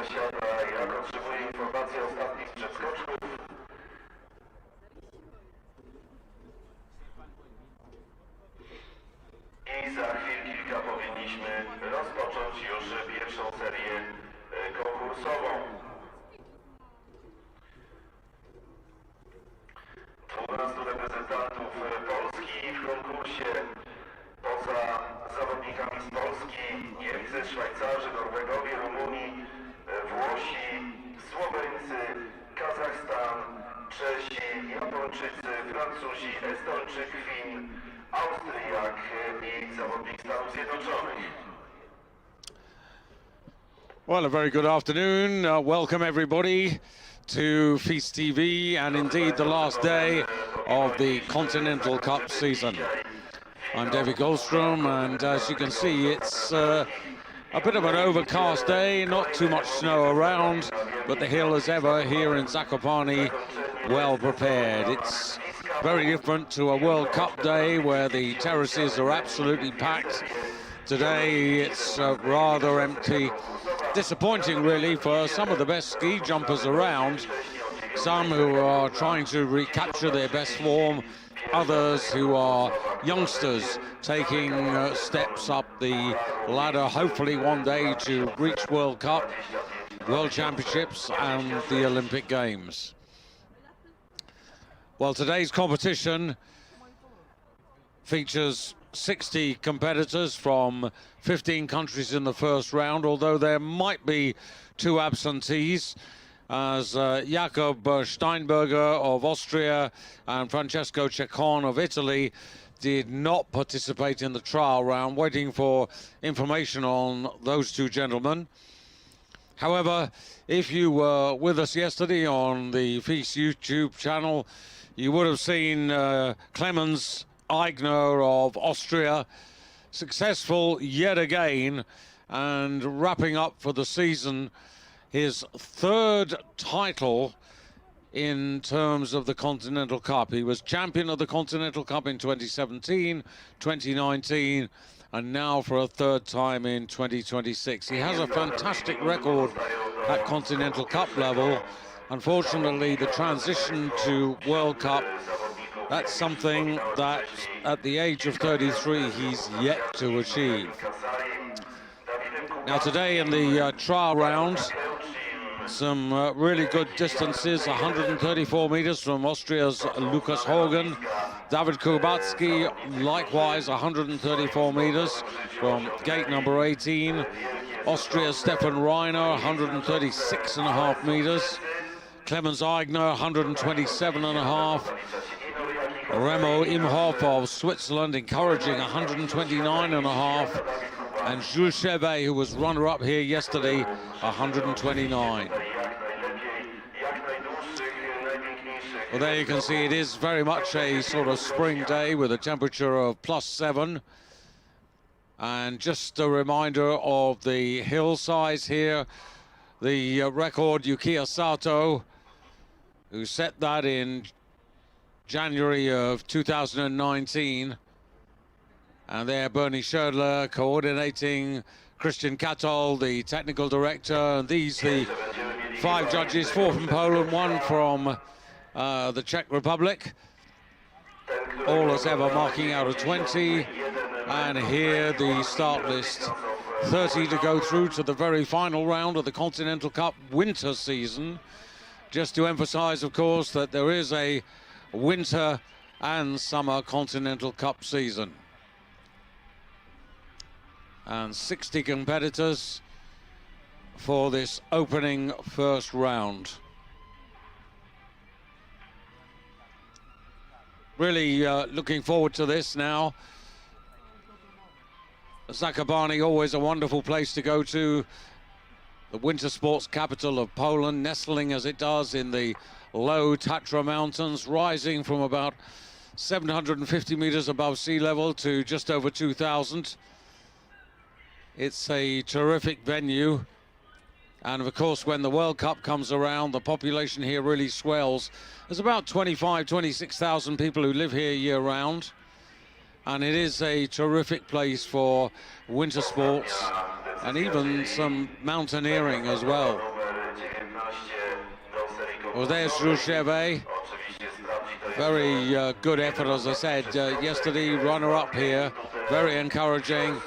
zasiada, jak otrzymuje informację o ostatnich przeskoczków. I za chwil kilka powinniśmy rozpocząć już pierwszą serię konkursową. 12 reprezentantów Polski w konkursie. Poza zawodnikami z Polski, Niemcy, Szwajcarzy, Norwegowie, Rumuni, Włosi, Słoweńcy, Kazachstan, Czesi, Japończycy, Francuzi, Estończyk, Fin, Austriak i zawodnik Stanów Zjednoczonych. Well, a very good afternoon. Welcome everybody to FIS TV and indeed the last day of the Continental Cup season. I'm David Goldstrom, and as you can see, it's a bit of an overcast day, not too much snow around, but the hill as ever here in Zakopane, well prepared. It's very different to a World Cup day where the terraces are absolutely packed. Today it's rather empty. Disappointing really for some of the best ski jumpers around, some who are trying to recapture their best form, others who are youngsters taking steps up the ladder, hopefully one day to reach World Cup, World Championships and the Olympic Games. Well, today's competition features 60 competitors from 15 countries in the first round, although there might be 2 absentees, as Jakob Steinberger of Austria and Francesco Ceccon of Italy did not participate in the trial round, waiting for information on those 2 gentlemen. However, if you were with us yesterday on the FIS YouTube channel, you would have seen Clemens Eigner of Austria successful yet again and wrapping up for the season his 3rd title in terms of the Continental Cup. He was champion of the Continental Cup in 2017, 2019, and now for a 3rd time in 2026. He has a fantastic record at Continental Cup level. Unfortunately, the transition to World Cup, that's something that at the age of 33 he's yet to achieve. Now today in the trial round, some really good distances, 134 meters from Austria's Lukas Hogan. David Kubacki, likewise 134 meters from gate number 18. Austria's Stefan Reiner, 136.5 meters. Clemens Eigner, 127.5. Remo Imhoff of Switzerland encouraging 129.5. And Jules Chevet, who was runner-up here yesterday, 129. Well, there you can see it is very much a sort of spring day with a temperature of +7. And just a reminder of the hill size here. The record, Yukiya Sato, who set that in January of 2019. And there, Bernie Schödler coordinating, Christian Katol, the technical director, and these the 5 judges, 4 from Poland, 1 from the Czech Republic. All as ever marking out of 20. And here the start list, 30 to go through to the very final round of the Continental Cup winter season. Just to emphasize, of course, that there is a winter and summer Continental Cup season. And 60 competitors for this opening first round. Really looking forward to this now. Zakopane, always a wonderful place to go to. The winter sports capital of Poland, nestling as it does in the low Tatra Mountains, rising from about 750 meters above sea level to just over 2,000. It's a terrific venue, and of course when the World Cup comes around, the population here really swells. There's about 26,000 people who live here year-round, and it is a terrific place for winter sports and even some mountaineering as well. Well, there's Rushev. Very good effort, as I said yesterday, runner-up here, very encouraging.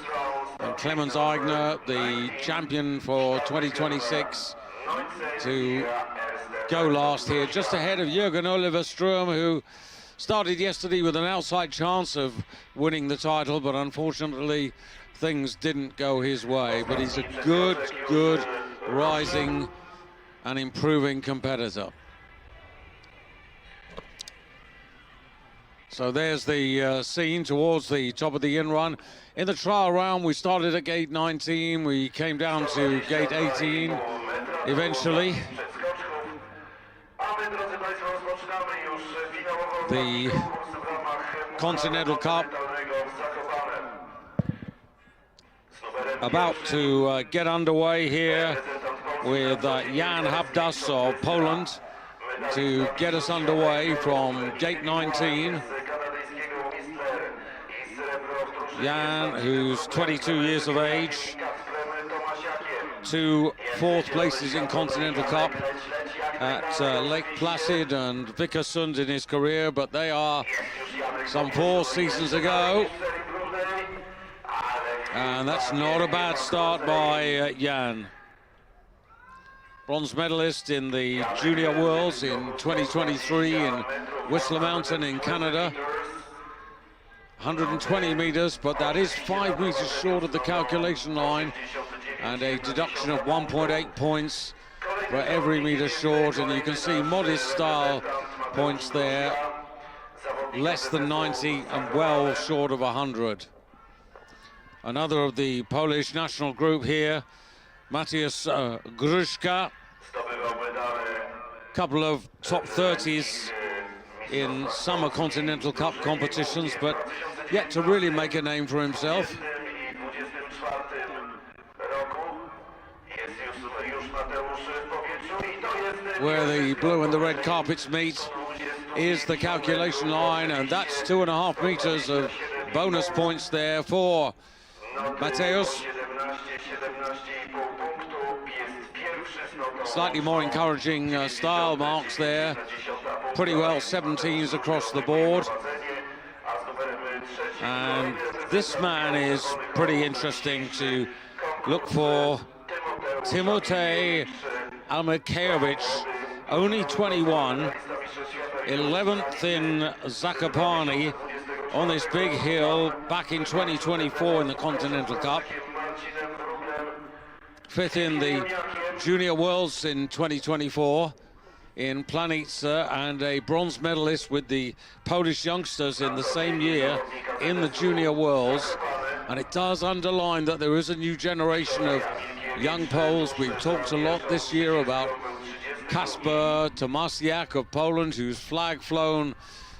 And Clemens Eigner, the champion for 2026, to go last here, just ahead of Jürgen Oliver Sturm, who started yesterday with an outside chance of winning the title, but unfortunately things didn't go his way. But he's a good rising and improving competitor. So there's the scene towards the top of the in-run. In the trial round, we started at gate 19. We came down to gate 18 eventually. The Continental Cup about to get underway here with Jan Habdas of Poland to get us underway from gate 19. Jan, who's 22 years of age, 2 fourth places in Continental Cup at Lake Placid and Vikersund in his career, but they are some 4 seasons ago. And that's not a bad start by Jan. Bronze medalist in the Junior Worlds in 2023 in Whistler Mountain in Canada. 120 meters, but that is 5 meters short of the calculation line, and a deduction of 1.8 points for every meter short. And you can see modest style points there, less than 90 and well short of 100. Another of the Polish national group here, Matthias Gruszka, couple of top 30s in summer Continental Cup competitions, but yet to really make a name for himself. Where the blue and the red carpets meet is the calculation line, and that's 2.5 meters of bonus points there for Mateusz. Slightly more encouraging style marks there. Pretty well 17s across the board. And this man is pretty interesting to look for. Timotej Almekejewicz, only 21, 11th in Zakopane on this big hill back in 2024 in the Continental Cup. 5th in the Junior Worlds in 2024 in Planica, and a bronze medalist with the Polish youngsters in the same year in the Junior Worlds. And it does underline that there is a new generation of young Poles. We've talked a lot this year about Kasper Tomasiak of Poland, who's flag flown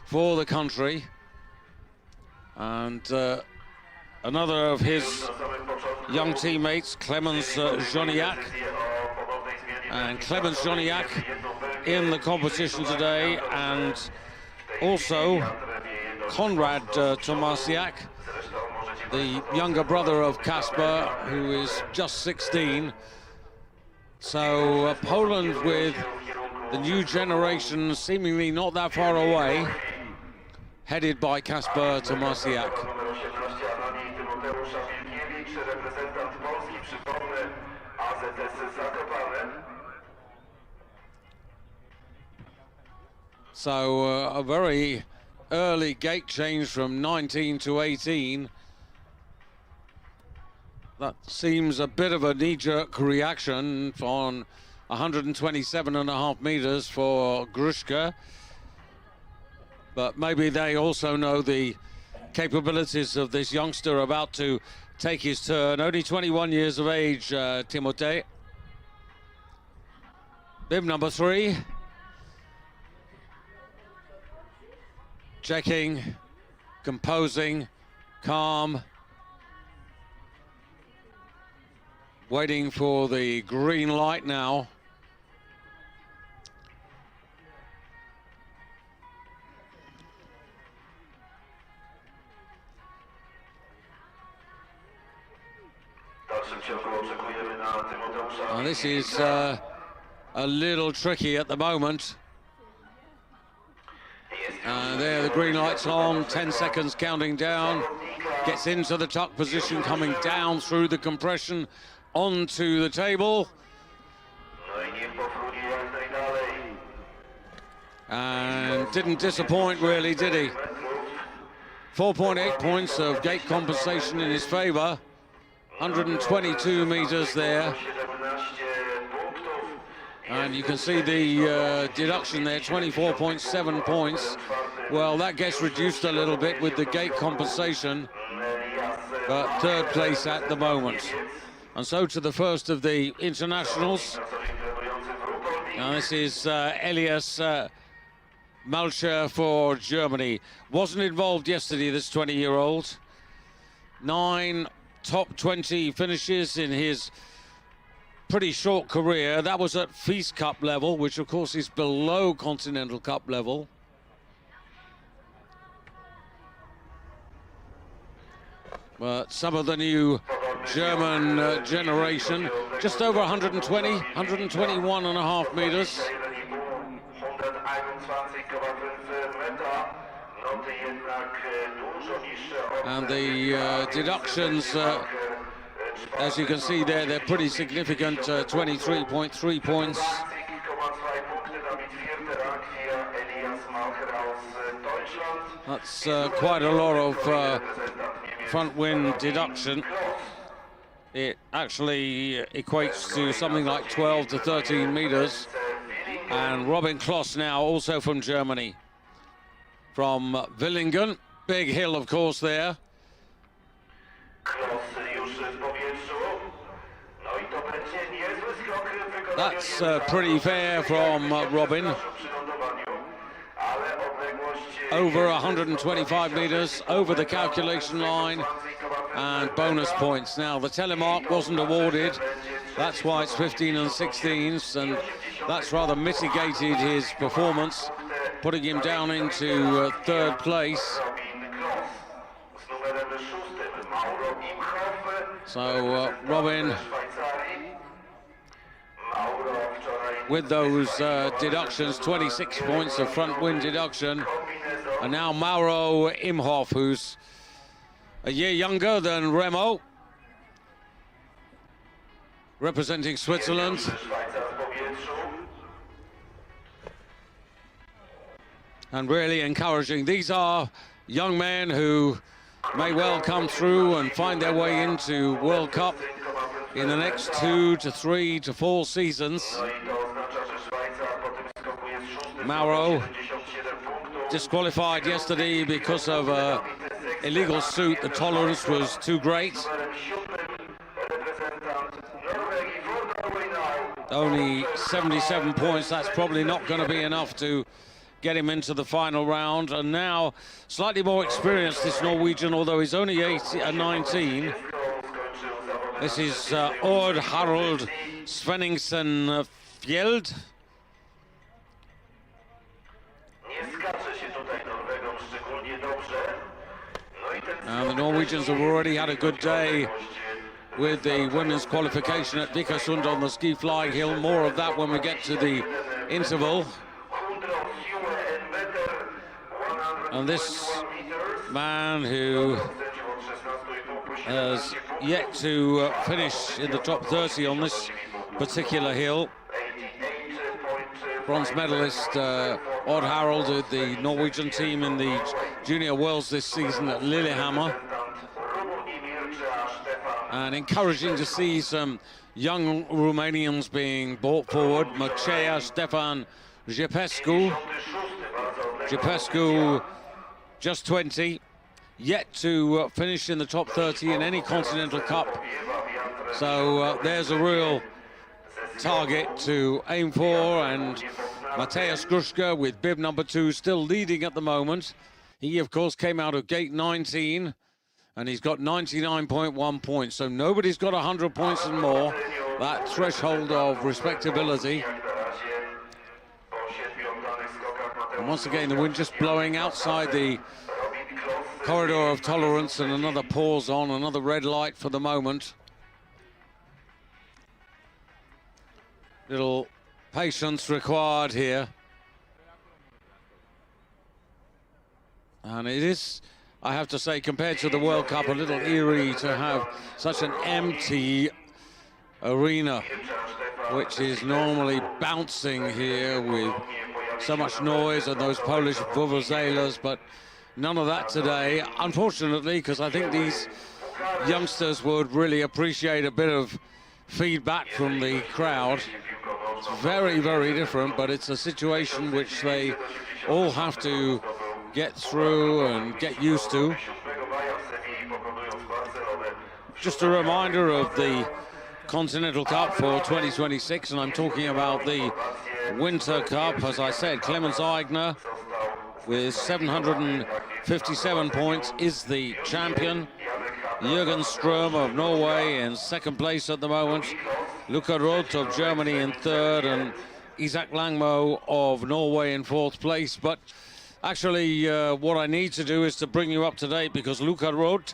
for the country. And another of his young teammates, Clemens Joniak. And Clemens Joniak in the competition today, and also Konrad Tomasiak, the younger brother of Kasper, who is just 16. So Poland with the new generation seemingly not that far away, headed by Kasper Tomasiak. So a very early gate change from 19 to 18. That seems a bit of a knee-jerk reaction on 127.5 meters for Gruszka. But maybe they also know the capabilities of this youngster about to take his turn. Only 21 years of age, Timotej. Bib number 3. Checking, composing, calm. Waiting for the green light now. And this is a little tricky at the moment. There, the green light's on, 10 seconds counting down. Gets into the tuck position, coming down through the compression onto the table. And didn't disappoint really, did he? 4.8 points of gate compensation in his favor. 122 meters there. And you can see the deduction there, 24.7 points. Well, that gets reduced a little bit with the gate compensation, but third place at the moment. And so to the first of the internationals. Now this is Elias Malcher for Germany. Wasn't involved yesterday, this 20-year-old. 9 top 20 finishes in his pretty short career. That was at FIS Cup level, which of course is below Continental Cup level. But some of the new German generation, just over 120, 121 and a half meters. And the deductions, as you can see there, they're pretty significant, 23.3 points. That's quite a lot of front wind deduction. It actually equates to something like 12 to 13 meters. And Robin Kloss now, also from Germany, from Villingen. Big hill, of course, there. That's pretty fair from Robin. Over 125 meters, over the calculation line, and bonus points. Now, the telemark wasn't awarded. That's why it's 15 and 16s, and that's rather mitigated his performance, putting him down into third place. So Robin, with those deductions, 26 points of front wind deduction. And now Mauro Imhoff, who's a year younger than Remo, representing Switzerland. And really encouraging. These are young men who may well come through and find their way into World Cup in the next 2 to 3 to 4 seasons. Mauro disqualified yesterday because of an illegal suit. The tolerance was too great. Only 77 points. That's probably not going to be enough to get him into the final round. And now, slightly more experienced, this Norwegian, although he's only 19. This is Odd Harald Svenningsen Fjeld. And the Norwegians have already had a good day with the women's qualification at Vikersund on the ski flying hill. More of that when we get to the interval. And this man who has yet to finish in the top 30 on this particular hill. Bronze medalist Odd Harald with the Norwegian team in the Junior Worlds this season at Lillehammer. And encouraging to see some young Romanians being brought forward. Maceea Stefan Jepescu. Jepescu, just 20, yet to finish in the top 30 in any Continental Cup. So there's a real target to aim for, and Mateusz Gruszka with bib number 2 still leading at the moment. He, of course, came out of gate 19, and he's got 99.1 points. So nobody's got 100 points and more. That threshold of respectability. And once again, the wind just blowing outside the corridor of tolerance, and another pause on, another red light for the moment. Little patience required here. And it is, I have to say, compared to the World Cup, a little eerie to have such an empty arena, which is normally bouncing here with so much noise and those Polish vuvuzelas, but none of that today, unfortunately, because I think these youngsters would really appreciate a bit of feedback from the crowd. It's very, very different, but it's a situation which they all have to get through and get used to. Just a reminder of the Continental Cup for 2026, and I'm talking about the Winter Cup. As I said, Clemens Eigner with 757 points is the champion. Jürgen Ström of Norway in second place at the moment. Luca Roth of Germany in third, and Isak Langmo of Norway in fourth place. But actually, what I need to do is to bring you up to date, because Luca Roth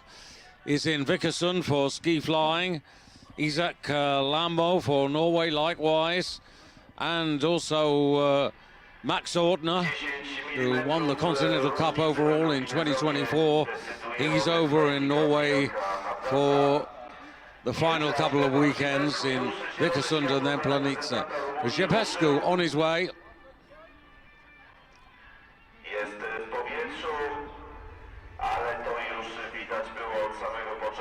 is in Vikersund for ski flying. Isak Langmo for Norway likewise. And also Max Ortner, who won the Continental Cup overall in 2024. He's over in Norway for the final couple of weekends in Vikersund and then Planica. Jepescu on his way.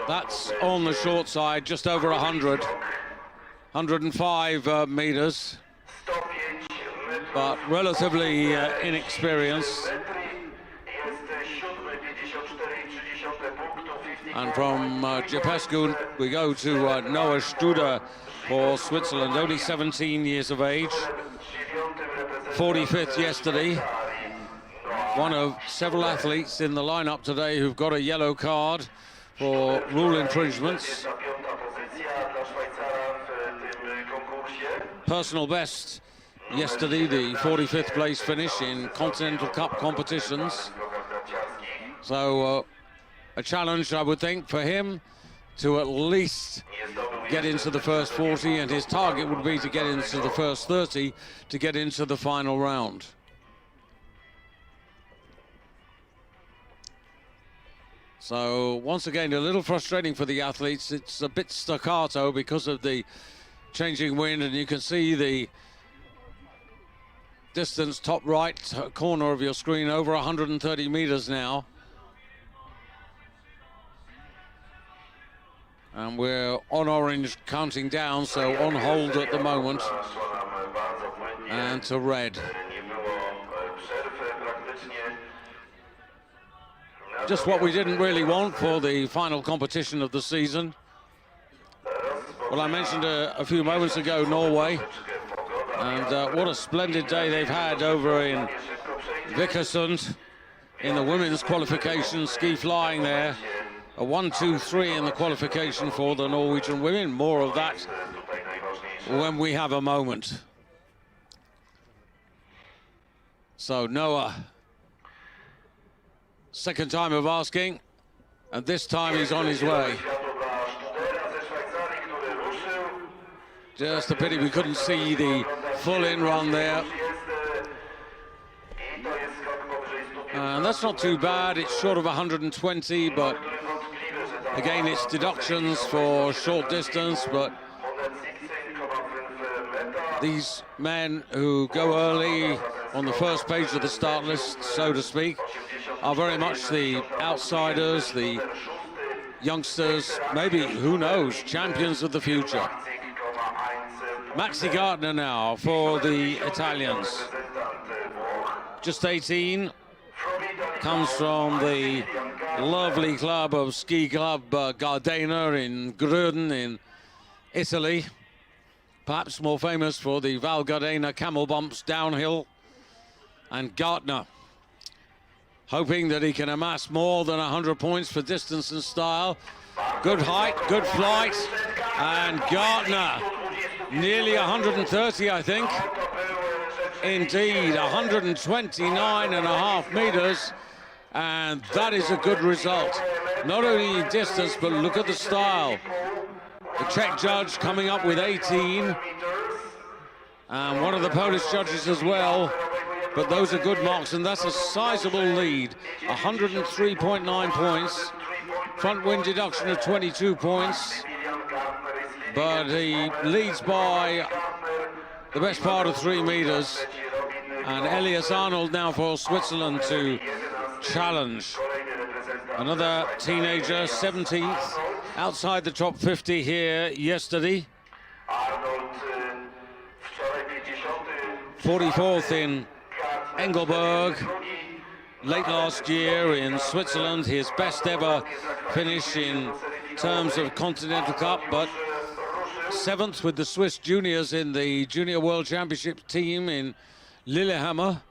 That's on the short side, just over 105 meters, but relatively inexperienced. And from Jepescu, we go to Noah Studer for Switzerland, only 17 years of age. 45th yesterday. One of several athletes in the lineup today who've got a yellow card for rule infringements. Personal best yesterday, the 45th place finish in Continental Cup competitions. So a challenge, I would think, for him to at least get into the first 40, and his target would be to get into the first 30 to get into the final round. So once again, a little frustrating for the athletes. It's a bit staccato because of the changing wind, and you can see the distance top right corner of your screen, over 130 meters now. And we're on orange counting down, so on hold at the moment, and to red. Just what we didn't really want for the final competition of the season. Well, I mentioned a few moments ago Norway, and what a splendid day they've had over in Vikersund in the women's qualification, ski flying there. A 1-2-3 in the qualification for the Norwegian women. More of that when we have a moment. So Noah, second time of asking, and this time he's on his way. Just a pity we couldn't see the full in run there. And that's not too bad. It's short of 120, but again, it's deductions for short distance. But these men who go early on the first page of the start list, so to speak, are very much the outsiders, the youngsters, maybe, who knows, champions of the future. Maxi Gardner now for the Italians. Just 18, comes from the lovely club of Ski Club Gardena in Gröden in Italy. Perhaps more famous for the Val Gardena camel bumps downhill. And Gardner, hoping that he can amass more than 100 points for distance and style. Good height, good flight, and Gardner, nearly 130, I think. Indeed, 129.5 meters, and that is a good result. Not only distance, but look at the style. The Czech judge coming up with 18, and one of the Polish judges as well. But those are good marks, and that's a sizable lead. 103.9 points. Front wind deduction of 22 points. But he leads by the best part of 3 meters. And Elias Arnold now for Switzerland to challenge. Another teenager, 17th, outside the top 50 here yesterday. 44th in Engelberg late last year in Switzerland, his best ever finish in terms of Continental Cup, but 7th with the Swiss juniors in the Junior World Championship team in Lillehammer.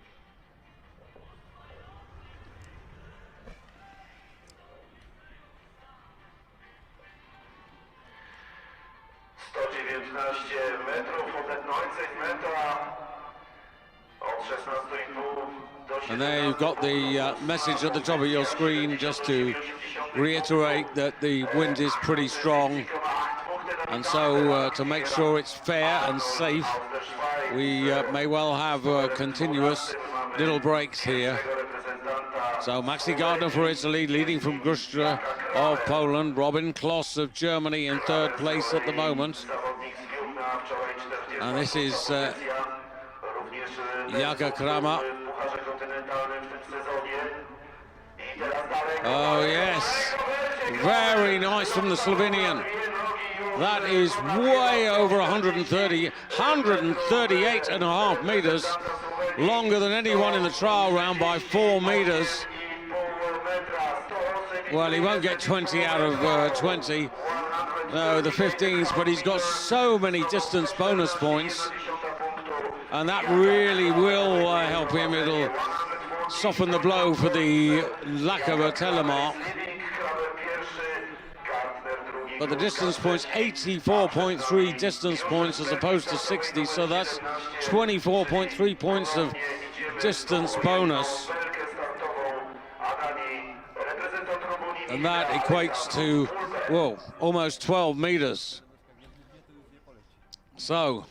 And there you've got the message at the top of your screen, just to reiterate that the wind is pretty strong. And so to make sure it's fair and safe, we may well have continuous little breaks here. So Maxi Gardner for Italy, leading from Gruszka of Poland. Robin Kloss of Germany in 3rd place at the moment. And this is Jaka Kramer. Oh yes, very nice from the Slovenian. That is way over 138.5 meters, longer than anyone in the trial round by 4 meters. Well, he won't get 20 out of 20, no, the 15s, but he's got so many distance bonus points, and that really will help him. It'll soften the blow for the lack of a telemark. But the distance points, 84.3 distance points as opposed to 60, so that's 24.3 points of distance bonus. And that equates to, well, almost 12 meters. So,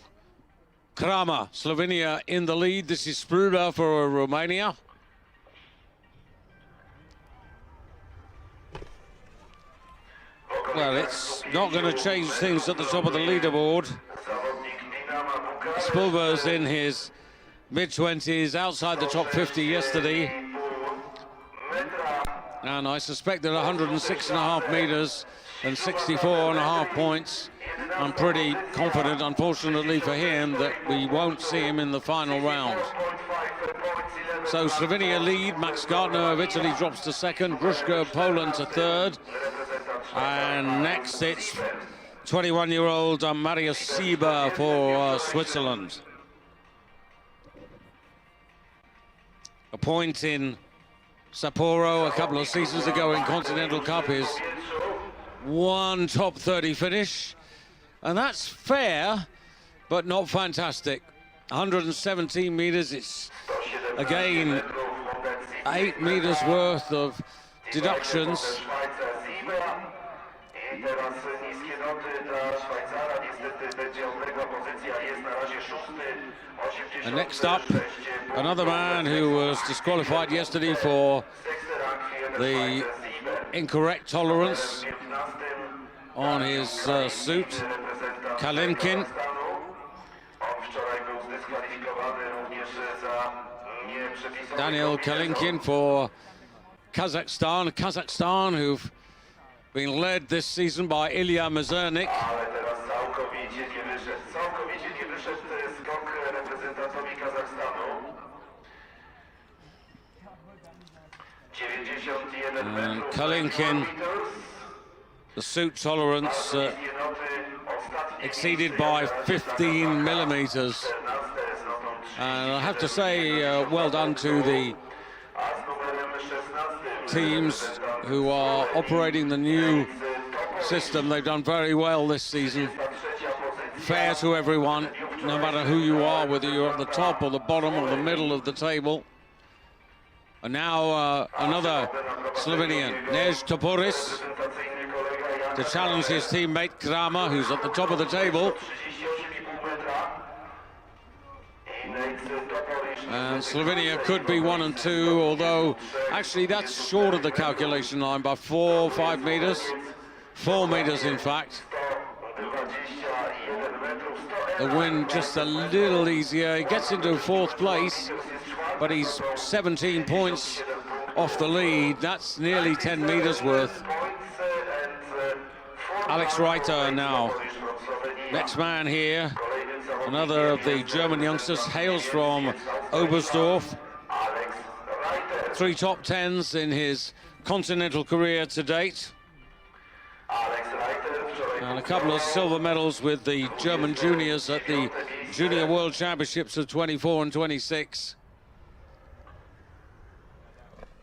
Kramer, Slovenia in the lead. This is Spruda for Romania. Well, it's not going to change things at the top of the leaderboard. Spulber's in his mid-20s, outside the top 50 yesterday. And I suspect that 106.5 meters and 64.5 points, I'm pretty confident, unfortunately for him, that we won't see him in the final round. So Slovenia lead, Max Gardner of Italy drops to 2nd, Gruszka of Poland to 3rd. And next it's 21-year-old Marius Sieber for Switzerland. A point in Sapporo a couple of seasons ago in Continental Cup is one top 30 finish. And that's fair, but not fantastic. 117 meters, it's again 8 meters worth of deductions. And next up, another man who was disqualified yesterday for the incorrect tolerance on his suit, Kalinkin. Daniel Kalinkin for Kazakhstan. Kazakhstan, who've been led this season by Ilya Mezernik. And Kalinkin, the suit tolerance exceeded by 15 millimeters. And I have to say, well done to the teams who are operating the new system. They've done very well this season. Fair to everyone, no matter who you are, whether you're at the top or the bottom or the middle of the table. And now another Slovenian, Nej Topuris, to challenge his teammate Kramer, who's at the top of the table. And Slovenia could be 1 and 2, although actually that's short of the calculation line by 4 or 5 meters. 4 meters, in fact. The wind just a little easier. He gets into 4th place, but he's 17 points off the lead. That's nearly 10 meters worth. Alex Reiter now. Next man here, another of the German youngsters, hails from Oberstdorf. 3 top 10s in his Continental career to date. And a couple of silver medals with the German juniors at the Junior World Championships of 24 and 26.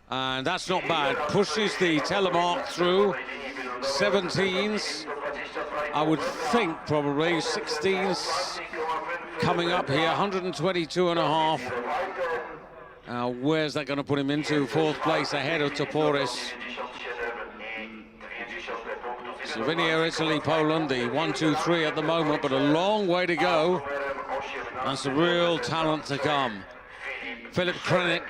And that's not bad. Pushes the telemark through. 17s. I would think probably 16s coming up here. 122 and a half. Where's that going to put him into? 4th place ahead of Toporis. Slovenia, Italy, Poland, the 1, 2, 3 at the moment, but a long way to go. And some real talent to come. Filip Krenek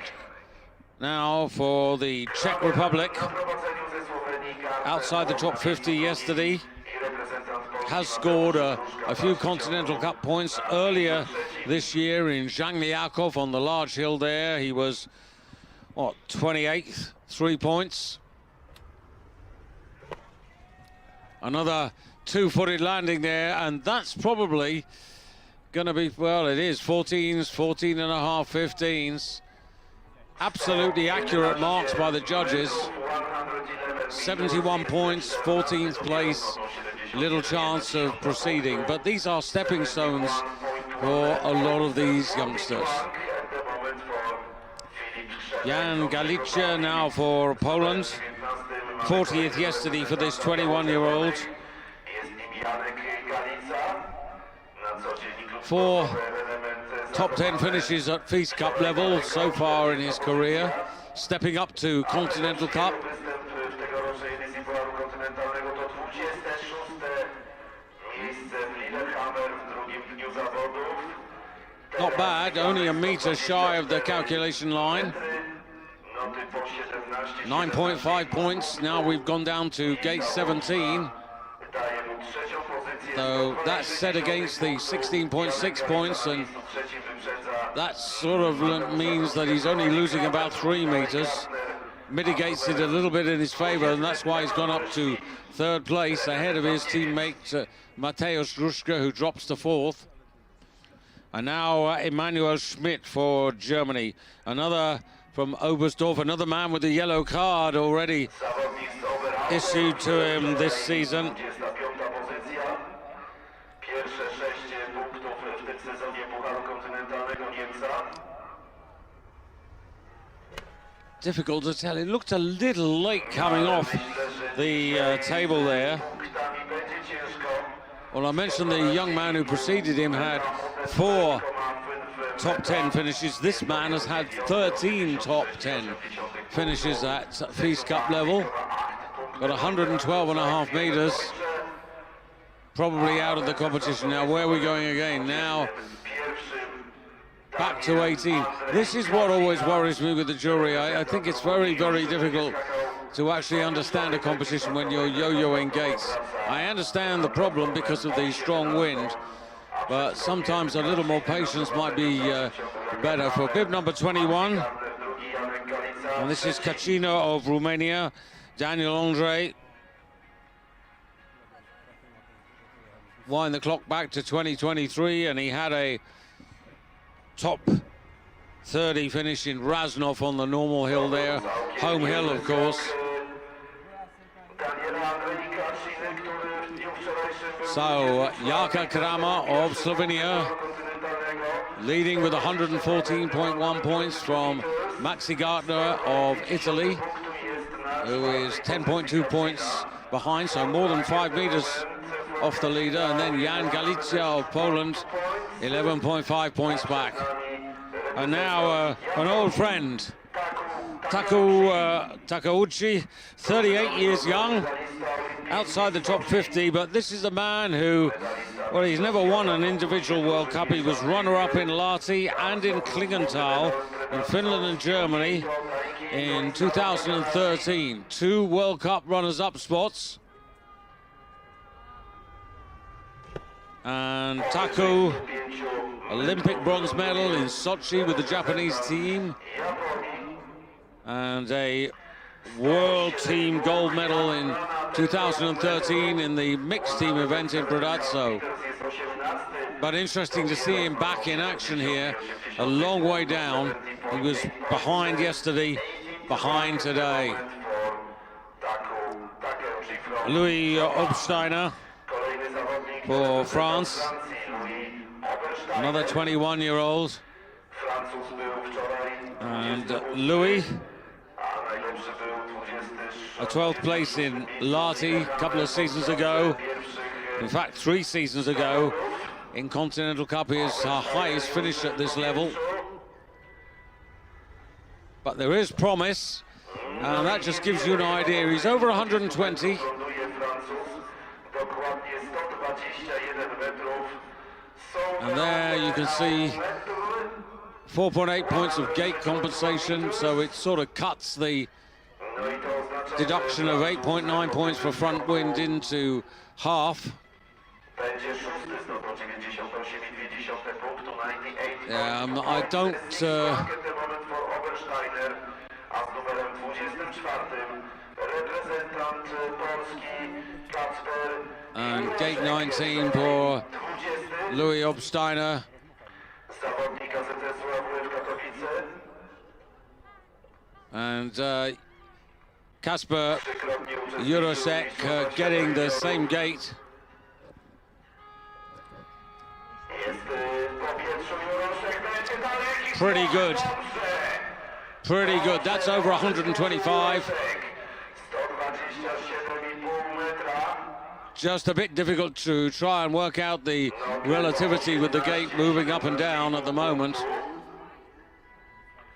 now for the Czech Republic. Outside the top 50 yesterday. Has scored a few Continental Cup points earlier this year in Zhangjiakou on the large hill there. He was, what, 28th, 3 points. Another 2-footed landing there, and that's probably going to be, well, it is 14s, 14 and a half, 15s. Absolutely accurate marks by the judges. 71 points, 14th place, little chance of proceeding. But these are stepping stones for a lot of these youngsters. Jan Galicia now for Poland. 40th yesterday for this 21-year-old. 4 top 10 finishes at FIS Cup level so far in his career. Stepping up to Continental Cup. Not bad, only a meter shy of the calculation line. 9.5 points. Now we've gone down to gate 17. So that's set against the 16.6 points, and that sort of means that he's only losing about 3 meters. Mitigates it a little bit in his favor, and that's why he's gone up to 3rd place ahead of his teammate Mateusz Gruszka, who drops to 4th. And now Emanuel Schmidt for Germany. Another from Oberstdorf, another man with a yellow card already issued to him this season. Difficult to tell. It looked a little late coming off the table there. Well, I mentioned the young man who preceded him had 4 top 10 finishes. This man has had 13 top 10 finishes at FIS Cup level. Got 112 and a half meters. Probably out of the competition. Now, where are we going again? Now, back to 18. This is what always worries me with the jury. I think it's very, very difficult to actually understand a competition when you're yo-yoing gates. I understand the problem because of the strong wind, but sometimes a little more patience might be better. For bib number 21, and this is Cacino of Romania, Daniel Andre. Wind the clock back to 2023, and he had a top 30 finish in Raznov on the normal hill there. Home hill, of course. So, Jaka Krama of Slovenia leading with 114.1 points from Maxi Gartner of Italy, who is 10.2 points behind, so more than 5 meters off the leader. And then Jan Galicia of Poland, 11.5 points back. And now an old friend, Takeuchi, 38 years young, outside the top 50, but this is a man who, Well, he's never won an individual World Cup. He was runner-up in Lahti and in Klingenthal in Finland and Germany in 2013. 2 World Cup runners-up spots. And Taku, Olympic bronze medal in Sochi with the Japanese team. And a World Team gold medal in 2013 in the mixed team event in Bradazzo. But interesting to see him back in action here, a long way down. He was behind yesterday, behind today. Louis Obsteiner for France, another 21-year-old. And Louis, a 12th place in Lahti a couple of seasons ago. In fact, 3 seasons ago in Continental Cup, his highest finish at this level. But there is promise, and that just gives you an idea. He's over 120. And there you can see 4.8 points of gate compensation, so it sort of cuts the deduction of 8.9 points for front wind into half. I don't... and gate 19 for Louis Obsteiner. And Kasper Jurasek getting the same gate. Pretty good. Pretty good. That's over 125. Just a bit difficult to try and work out the relativity with the gate moving up and down at the moment.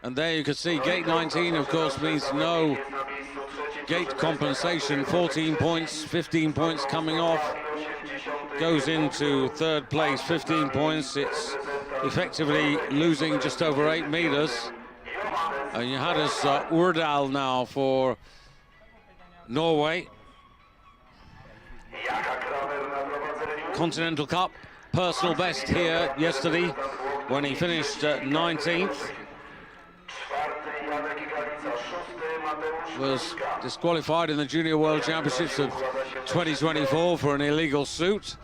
And there you can see gate 19, of course, means no gate compensation. 14 points, 15 points coming off. Goes into 3rd place, 15 points. It's effectively losing just over 8 meters. And you had us Urdal now for Norway. Continental Cup, personal best here yesterday when he finished 19th. Was disqualified in the Junior World Championships of 2024 for an illegal suit.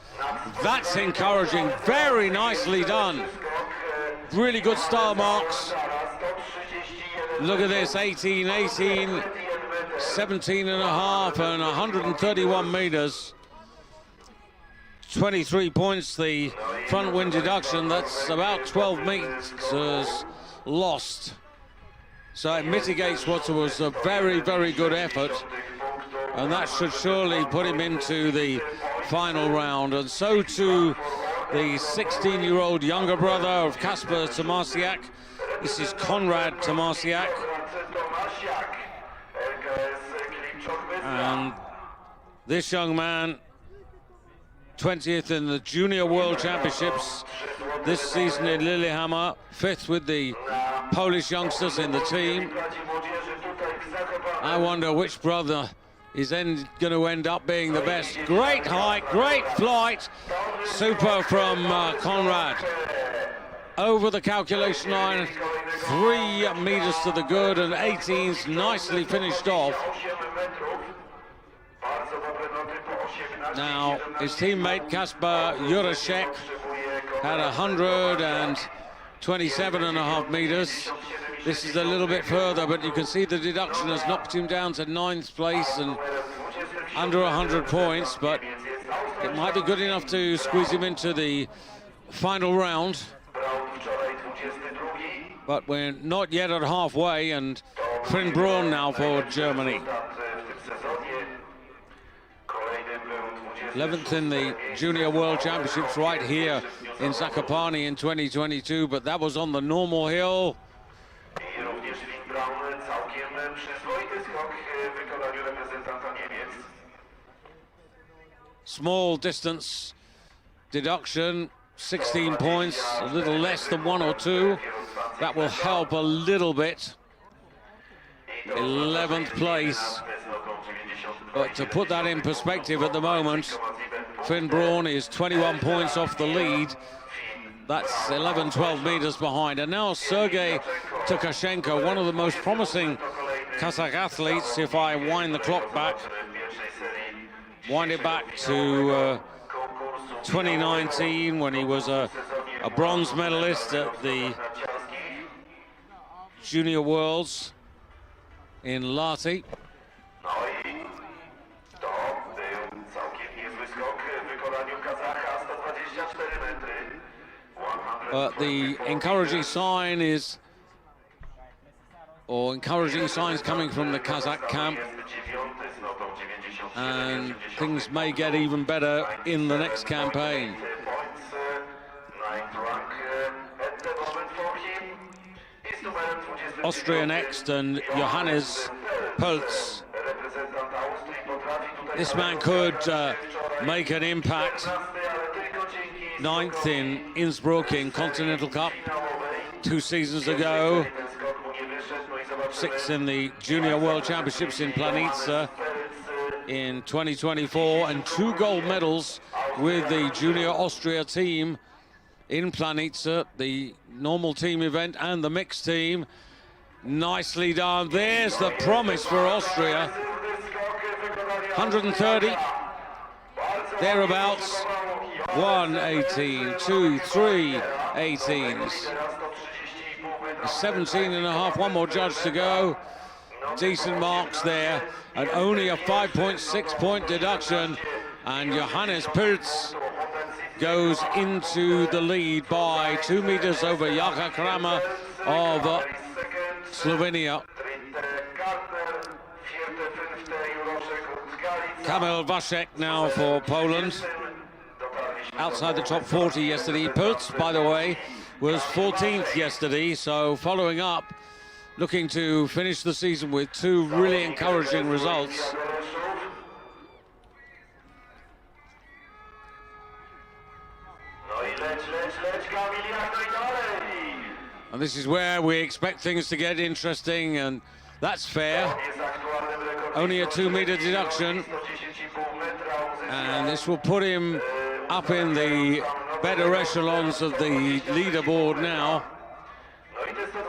That's encouraging, very nicely done. Really good star marks. Look at this, 18, 18, 17 and a half and 131 meters. 23 points, the front wind deduction. That's about 12 meters lost. So it mitigates what was a very, very good effort. And that should surely put him into the final round. And so too the 16-year-old younger brother of Kasper Tomasiak. This is Konrad Tomasiak. And this young man, 20th in the Junior World Championships this season in Lillehammer, 5th with the Polish youngsters in the team. I wonder which brother is then going to end up being the best. Great height, great flight. Super from Konrad. Over the calculation line, 3 meters to the good, and 18's nicely finished off. Now, his teammate Kasper Jurasek had 127.5 meters. This is a little bit further, but you can see the deduction has knocked him down to 9th place and under 100 points, but it might be good enough to squeeze him into the final round. But we're not yet at halfway, and Finn Braun now for Germany. 11th in the Junior World Championships right here in Zakopane in 2022, but that was on the normal hill. Small distance deduction, 16 points, a little less than 1 or 2. That will help a little bit. 11th place. But to put that in perspective at the moment, Finn Braun is 21 points off the lead. That's 11, 12 meters behind. And now Sergei Tukashenko, one of the most promising Kazakh athletes, if I wind the clock back, wind it back to 2019 when he was a bronze medalist at the Junior Worlds in Lahti. But the encouraging sign is, or encouraging signs coming from the Kazakh camp, and things may get even better in the next campaign. Austria next, and Johannes Pölz. This man could make an impact. 9th in Innsbruck in Continental Cup 2 seasons ago. 6th in the Junior World Championships in Planica in 2024, and 2 gold medals with the Junior Austria team in Planica, the normal team event and the mixed team. Nicely done. There's the promise for Austria. 130, thereabouts. 1:18, 2, 3 18s. 17 and a half, one more judge to go. Decent marks there, and only a 5.6 point deduction. And Johannes Pölz goes into the lead by 2 meters over Jaka Kramer of Slovenia. Kamil Waszek now for Poland. Outside the top 40 yesterday. Pölz, by the way, was 14th yesterday, so following up, looking to finish the season with 2 really encouraging results. And this is where we expect things to get interesting, and that's fair. Only a 2 meter deduction, and this will put him up in the better echelons of the leaderboard now.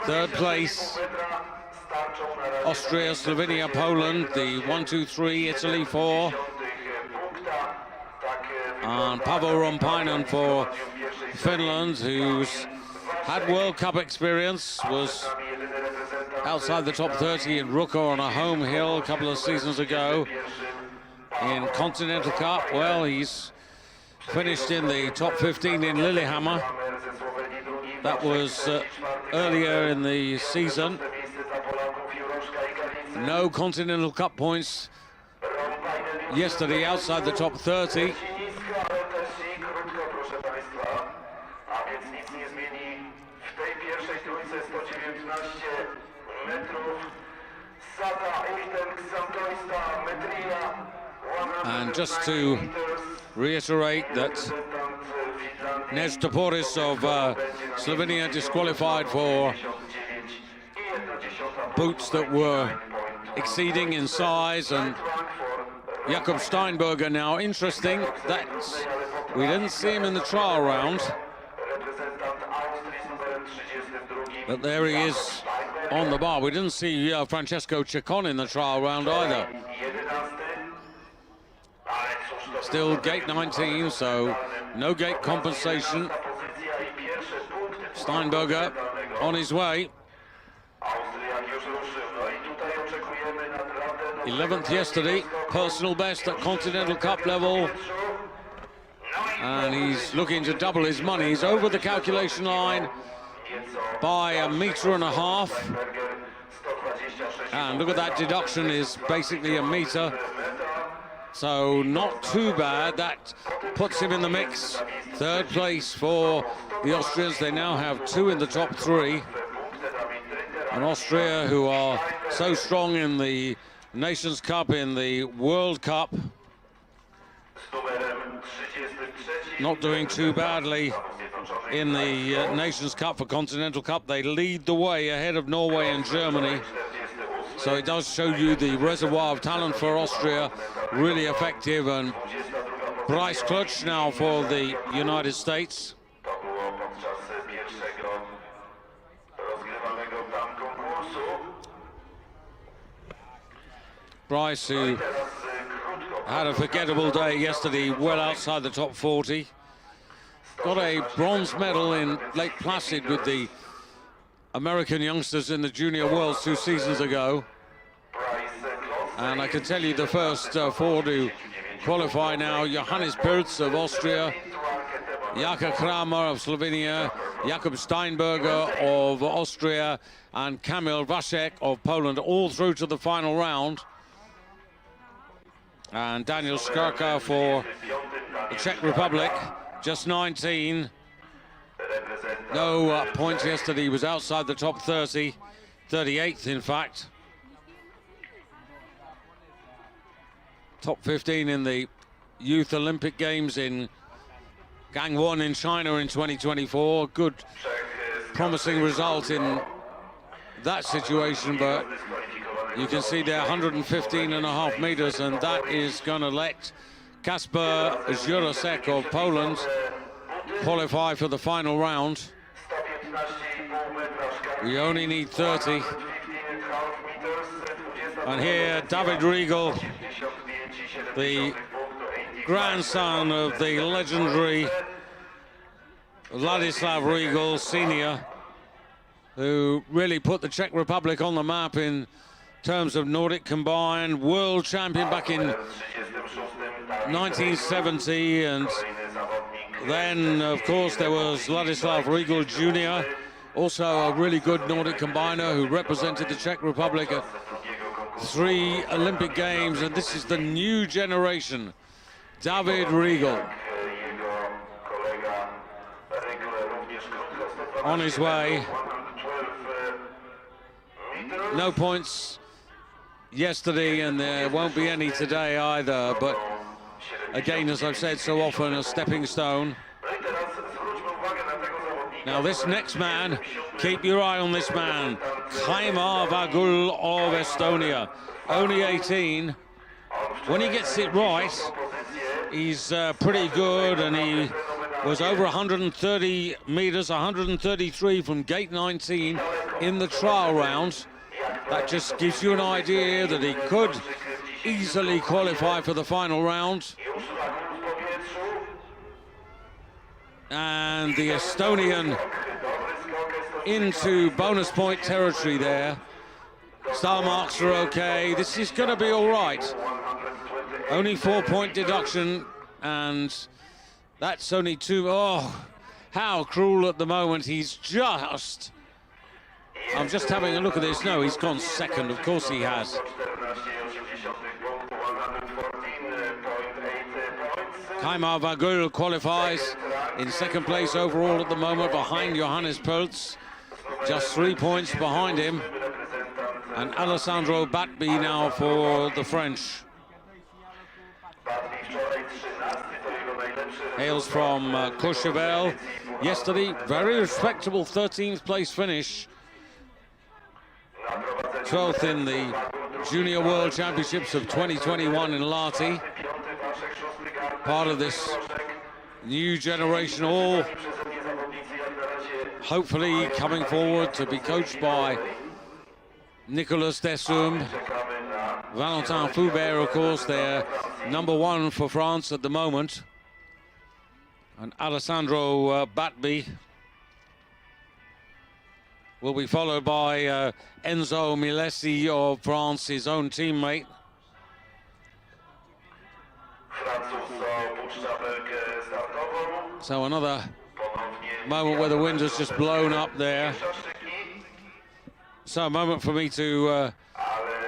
3rd place, Austria, Slovenia, Poland, the 1, 2, 3, Italy 4. And Paavo Rompainen for Finland, who's had World Cup experience, was outside the top 30 in Ruka on a home hill a couple of seasons ago. In Continental Cup, well, he's finished in the top 15 in Lillehammer. That was earlier in the season. No Continental Cup points yesterday outside the top 30. And just to reiterate that Nez Toporis of Slovenia disqualified for boots that were exceeding in size, and Jakob Steinberger now. Interesting that we didn't see him in the trial round, but there he is on the bar. We didn't see Francesco Ciccone in the trial round either. Still gate 19, so no gate compensation. Steinberger on his way. 11th yesterday, personal best at Continental Cup level. And he's looking to double his money. He's over the calculation line by 1.5 meters. And look at that deduction, is basically 1 meter. So not too bad. That puts him in the mix. 3rd place for the Austrians. They now have 2 in the top 3. And Austria, who are so strong in the Nations Cup, in the World Cup. not doing too badly in the Nations Cup for Continental Cup. They lead the way ahead of Norway and Germany. So it does show you the reservoir of talent for Austria, really effective. And Bryce Clutch now for the United States. To było podczas pierwszego rozgrywanego tam konkursu. Bryce, who had a forgettable day yesterday, well outside the top 40. Got a bronze medal in Lake Placid with the American youngsters in the Junior Worlds 2 seasons ago. And I can tell you the first 4 to qualify now: Johannes Pirz of Austria, Jaka Kramer of Slovenia, Jakub Steinberger of Austria, and Kamil Vasek of Poland, all through to the final round. And Daniel Skarka for the Czech Republic, just 19. No points yesterday, he was outside the top 30, 38th in fact. Top 15 in the Youth Olympic Games in Gangwon in China in 2024. Good, promising result in that situation, but you can see there 115.5 meters, and that is going to let Kasper Jurasek of Poland qualify for the final round. We only need 30. And here, David Riegel, the grandson of the legendary Vladislav Riegel Sr., who really put the Czech Republic on the map in terms of Nordic Combined, world champion back in 1970, and then of course there was Vladislav Riegel Jr., also a really good Nordic Combiner who represented the Czech Republic at 3 Olympic Games, and this is the new generation. David Riegel on his way. No points yesterday, and there won't be any today either, but again, as I've said so often, a stepping stone. Now this next man, keep your eye on this man, Kaimar Vagul of Estonia, only 18. When he gets it right, he's pretty good, and he was over 130 meters, 133 from gate 19 in the trial round. That just gives you an idea that he could easily qualify for the final round. And the Estonian into bonus point territory there. Star marks are okay. This is going to be all right. Only 4-point deduction, and that's only 2. Oh, how cruel at the moment. He's just... I'm just having a look at this. No, he's gone second. Of course he has. Kaimar Vagul qualifies in second place overall at the moment, behind Johannes Pirz. Just 3 points behind him. And Alessandro Batby now for the French. Hails from Courchevel. Yesterday, very respectable 13th place finish. 12th in the Junior World Championships of 2021 in Lahti. Part of this new generation, all hopefully coming forward to be coached by Nicolas Dessum. Valentin Foubert, of course, they're #1 for France at the moment. And Alessandro Batby will be followed by Enzo Milesi of France, his own teammate. So another moment where the wind has just blown up there. So a moment for me to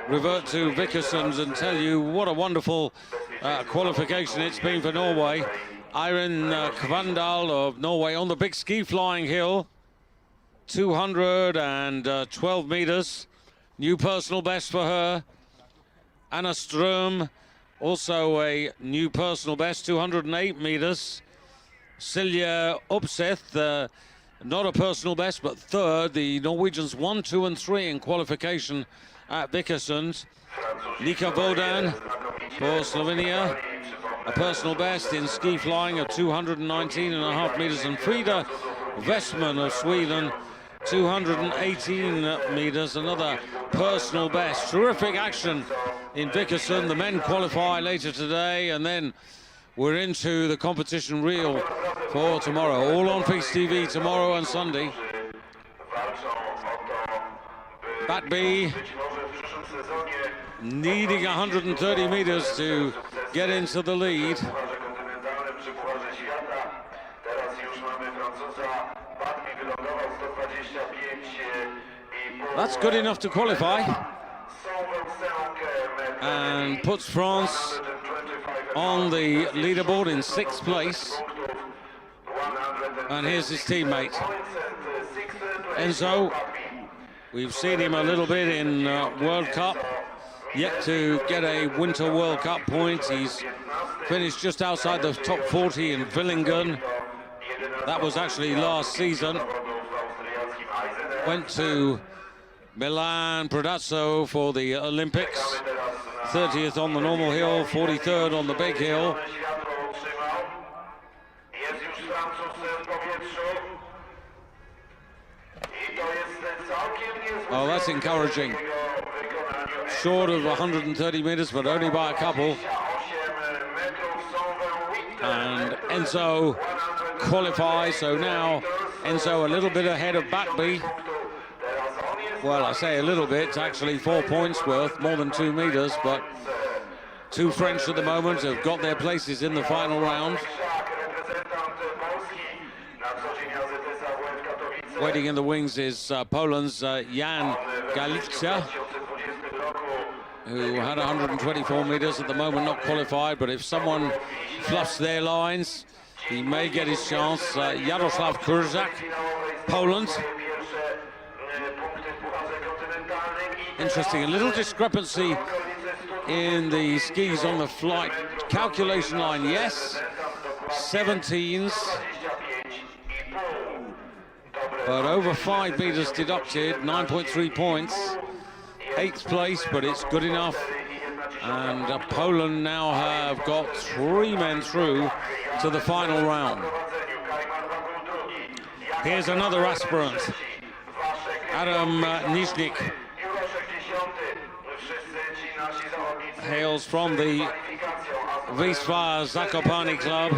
revert to Vickersons and tell you what a wonderful qualification it's been for Norway. Eirin Kvandal of Norway on the big ski flying hill. 212 meters, new personal best for her. Anna Ström, also a new personal best, 208 meters. Silje Opseth, not a personal best, but third. The Norwegians 1, 2, and 3 in qualification at Vikersund. Nika Vodan for Slovenia, a personal best in ski flying of 219.5 meters, and Frida Westman of Sweden, 218 meters, another personal best. Terrific action in Vikersund. The men qualify later today, and then we're into the competition reel for tomorrow. All on FIS TV tomorrow and Sunday. Batby needing 130 meters to get into the lead. That's good enough to qualify and puts France on the leaderboard in 6th place. And here's his teammate Enzo. We've seen him a little bit in World Cup, yet to get a Winter World Cup point. He's finished just outside the top 40 in Villingen. That was actually last season. Went to Milan Predazzo for the Olympics. 30th on the normal hill, 43rd on the big hill. Oh, that's encouraging. Short of 130 meters, but only by a couple. And Enzo qualifies, so now Enzo a little bit ahead of Batby. Well, I say a little bit, actually 4 points worth, more than 2 meters, but two French at the moment have got their places in the final round. Waiting in the wings is Poland's Jan Galicia, who had 124 meters at the moment, not qualified, but if someone fluffs their lines, he may get his chance. Jaroslav Kurzak, Poland. Interesting, a little discrepancy in the skis on the flight calculation line. Yes, 17s, but over 5 meters deducted, 9.3 points. 8th place, but it's good enough. And Poland now have got 3 men through to the final round. Here's another aspirant, Adam Nizhnik. Hails from the Wisła Zakopane club.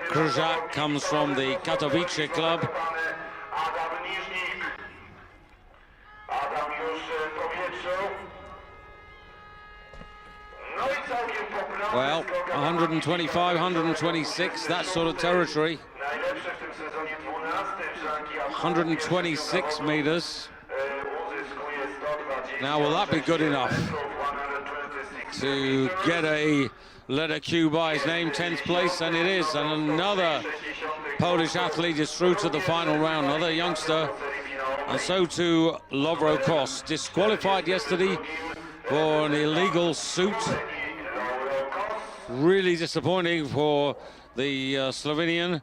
Krzyżak comes from the Katowice club. Well, 125, 126, that sort of territory. 126 meters. Now, will that be good enough to get a letter Q by his name? 10th place, and it is. And another Polish athlete is through to the final round, another youngster. And so too Lovro Kos, disqualified yesterday for an illegal suit. Really disappointing for the Slovenian.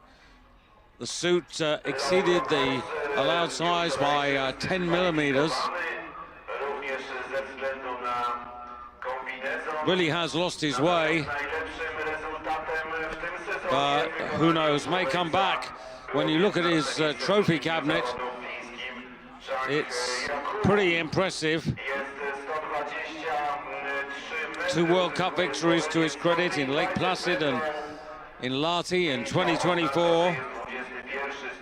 The suit exceeded the allowed size by 10 millimeters. Really has lost his way, but who knows, may come back. When you look at his trophy cabinet, it's pretty impressive. 2 World Cup victories to his credit in Lake Placid and in Lahti in 2024.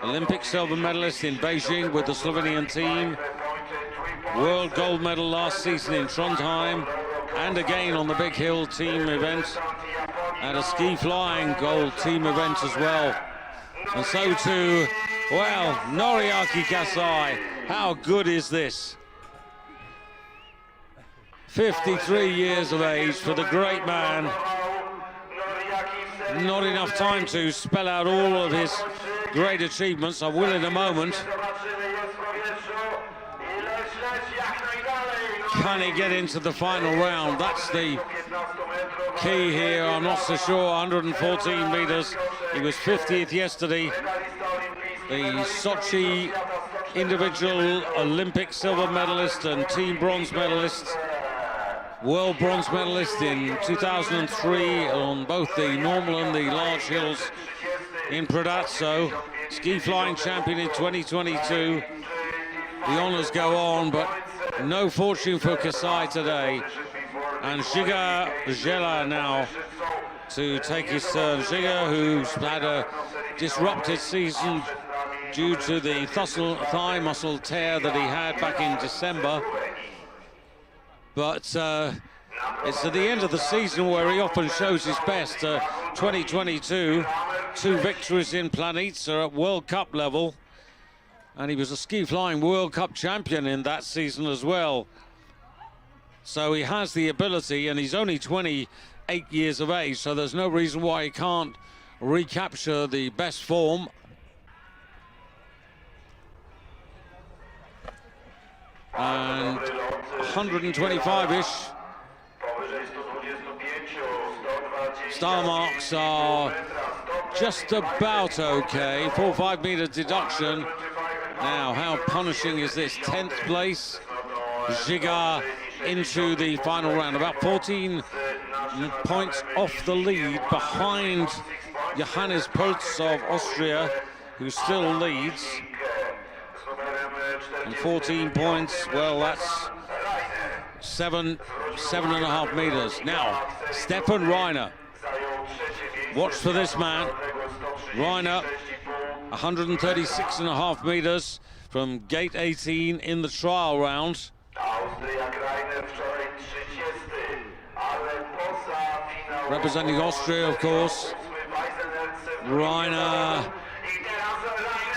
Olympic silver medalist in Beijing with the Slovenian team. World gold medal last season in Trondheim, and again on the big hill team event, and a ski flying gold team event as well. And so too, well, Noriaki Kasai, how good is this? 53 years of age for the great man. Not enough time to spell out all of his great achievements. I will in a moment. can he get into the final round? That's the key here. I'm not so sure. 114 meters. He was 50th yesterday. The Sochi individual Olympic silver medalist and team bronze medalist, world bronze medalist in 2003 on both the normal and the large hills in Predazzo. Ski flying champion in 2022. The honours go on, but no fortune for Kasai today. And Žiga Žela now to take his turn. Žiga, who's had a disrupted season due to the thigh muscle tear that he had back in December. But it's at the end of the season where he often shows his best. 2022, 2 victories in Planica at World Cup level. And he was a ski flying World Cup champion in that season as well. So he has the ability, and he's only 28 years of age, so there's no reason why he can't recapture the best form. And 125-ish. Star marks are just about okay. 4 or 5 meter deduction. Now, how punishing is this? 10th place. Žiga into the final round. About 14 points off the lead, behind Johannes Pölz of Austria, who still leads. And 14 points, well, that's 7.5 meters. Now, Stefan Reiner. Watch for this man. Reiner, 136.5 meters from gate 18 in the trial round. Representing Austria, of course. Reiner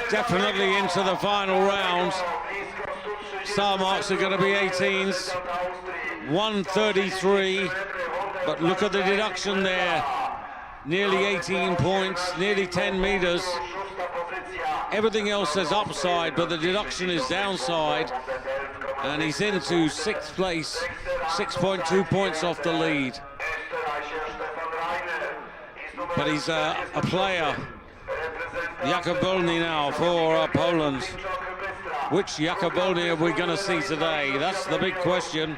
definitely into the final round. Star marks are going to be 18s. 133, but look at the deduction there. Nearly 18 points, nearly 10 meters. Everything else says upside, but the deduction is downside. And he's into 6th place, 6.2 points off the lead. But he's a player. Jakub Bolny now for Poland. Which Jakub Bolny are we going to see today? That's the big question.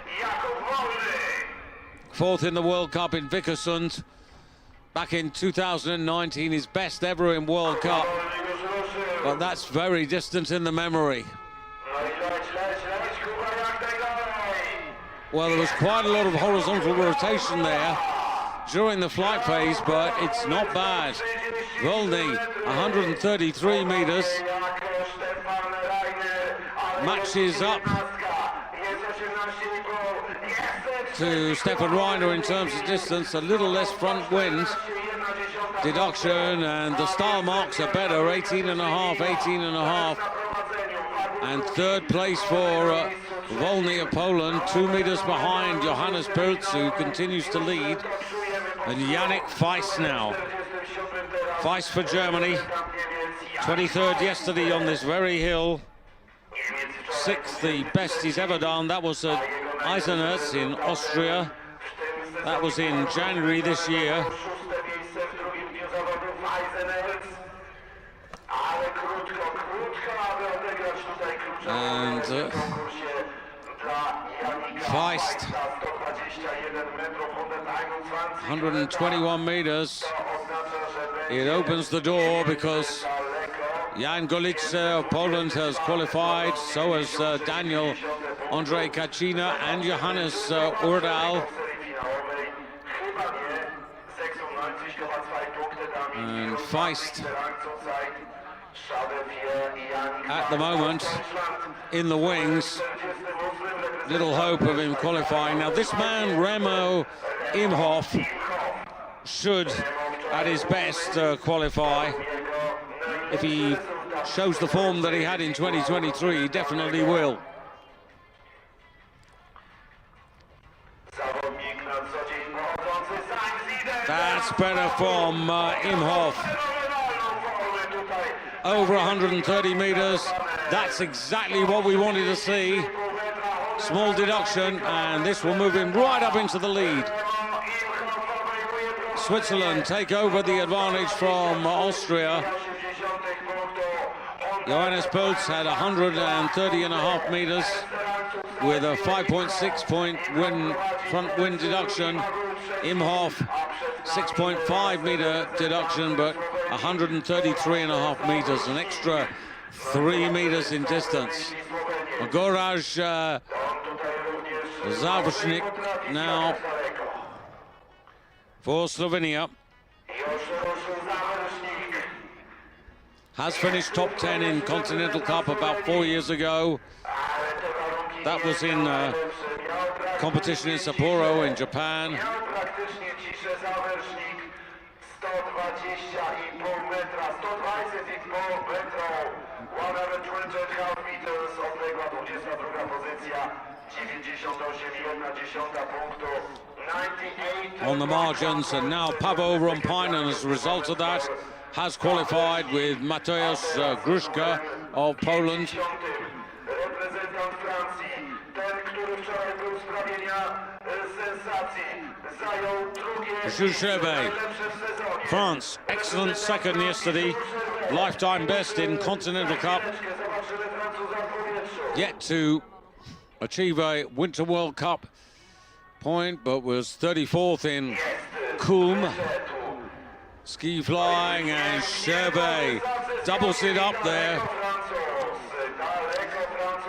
4th in the World Cup in Vikersund. Back in 2019, his best ever in World Cup. But that's very distant in the memory. Well, there was quite a lot of horizontal rotation there during the flight phase, but it's not bad. Volny, 133 meters. Matches up to Stefan Reiner in terms of distance, a little less front wind deduction, and the star marks are better, 18.5, 18.5. And 3rd place for Volny of Poland, 2 meters behind Johannes Pölz, who continues to lead. And Yannick FIS now. FIS for Germany, 23rd yesterday on this very hill. 6th, the best he's ever done. That was at Eisenherz in Austria. That was in January this year. And Feist, 121 meters. It opens the door because Jan Golice of Poland has qualified, so has Daniel Andrzej Kacina and Johannes Urdal. And Feist at the moment in the wings. Little hope of him qualifying. Now this man, Remo Imhoff, should at his best qualify. If he shows the form that he had in 2023, he definitely will. That's better from Imhoff. Over 130 meters. That's exactly what we wanted to see. small deduction, and this will move him right up into the lead. Switzerland take over the advantage from Austria. Johannes Pölz had 130.5 meters with a 5.6 point front wind deduction. Imhoff 6.5 meter deduction, but 133.5 meters, an extra 3 meters in distance. Gorazd Završnik now for Slovenia. Has finished top 10 in Continental Cup about 4 years ago. That was in competition in Sapporo in Japan. On the margins, and now Paweł Rompainen, as a result of that, has qualified with Mateusz Gruszka of Poland. Jules Sherbet, France, excellent second yesterday, lifetime best in Continental Cup. Yet to achieve a Winter World Cup point, but was 34th in Kulm. Ski flying, and Sherbet doubles it up there.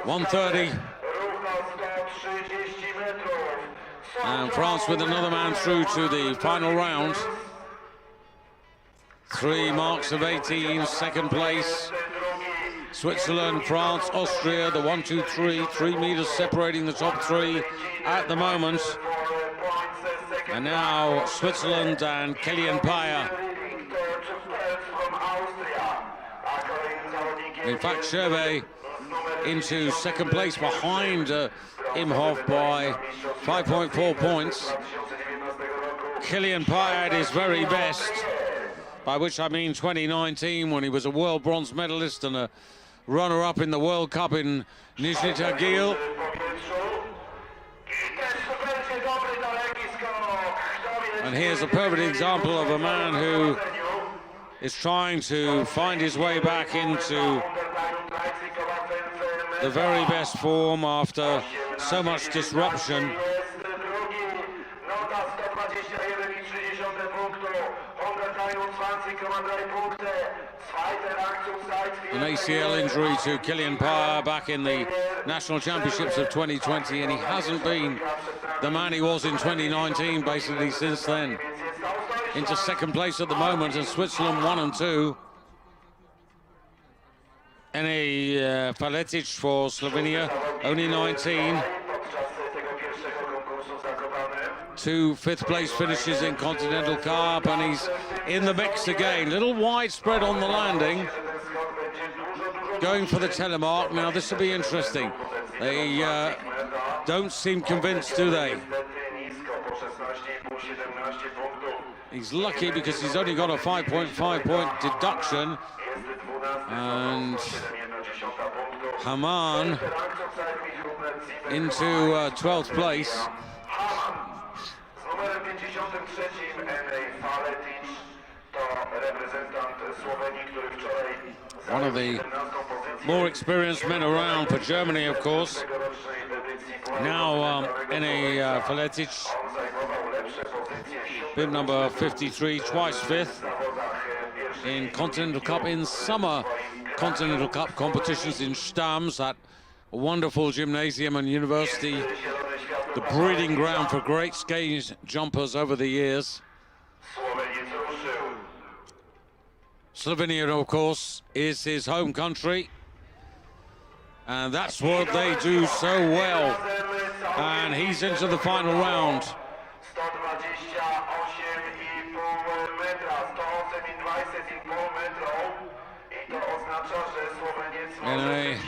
130. And France with another man through to the final round. 3 marks of 18, second place. Switzerland, France, Austria, the 1, 2, 3, 3 meters separating the top 3 at the moment. And now Switzerland and Kylian Payer. In fact, Sherbet into second place behind Imhoff by 5.4 points. Kylian Payer at his very best, by which I mean 2019, when he was a world bronze medalist and a runner-up in the World Cup in Nizhny Tagil. And here's a perfect example of a man who is trying to find his way back into the very best form after so much disruption. An ACL injury to Kylian Payer back in the National Championships of 2020, and he hasn't been the man he was in 2019 basically since then. Into second place at the moment, and Switzerland 1 and 2. Ene Faletic for Slovenia, only 19. 2 fifth place finishes in Continental Cup, and he's in the mix again. Little widespread on the landing. Going for the telemark. Now this will be interesting. They don't seem convinced, do they? He's lucky because he's only got a 5.5 point deduction. And Haman into 12th place. One of the more experienced men around for Germany, of course. Now Ene Faletic, bib number 53, twice fifth in Continental Cup, in summer Continental Cup competitions in Stams, that wonderful gymnasium and university, the breeding ground for great skiing jumpers over the years. Slovenia, of course, is his home country, and that's what they do so well. And he's into the final round. In a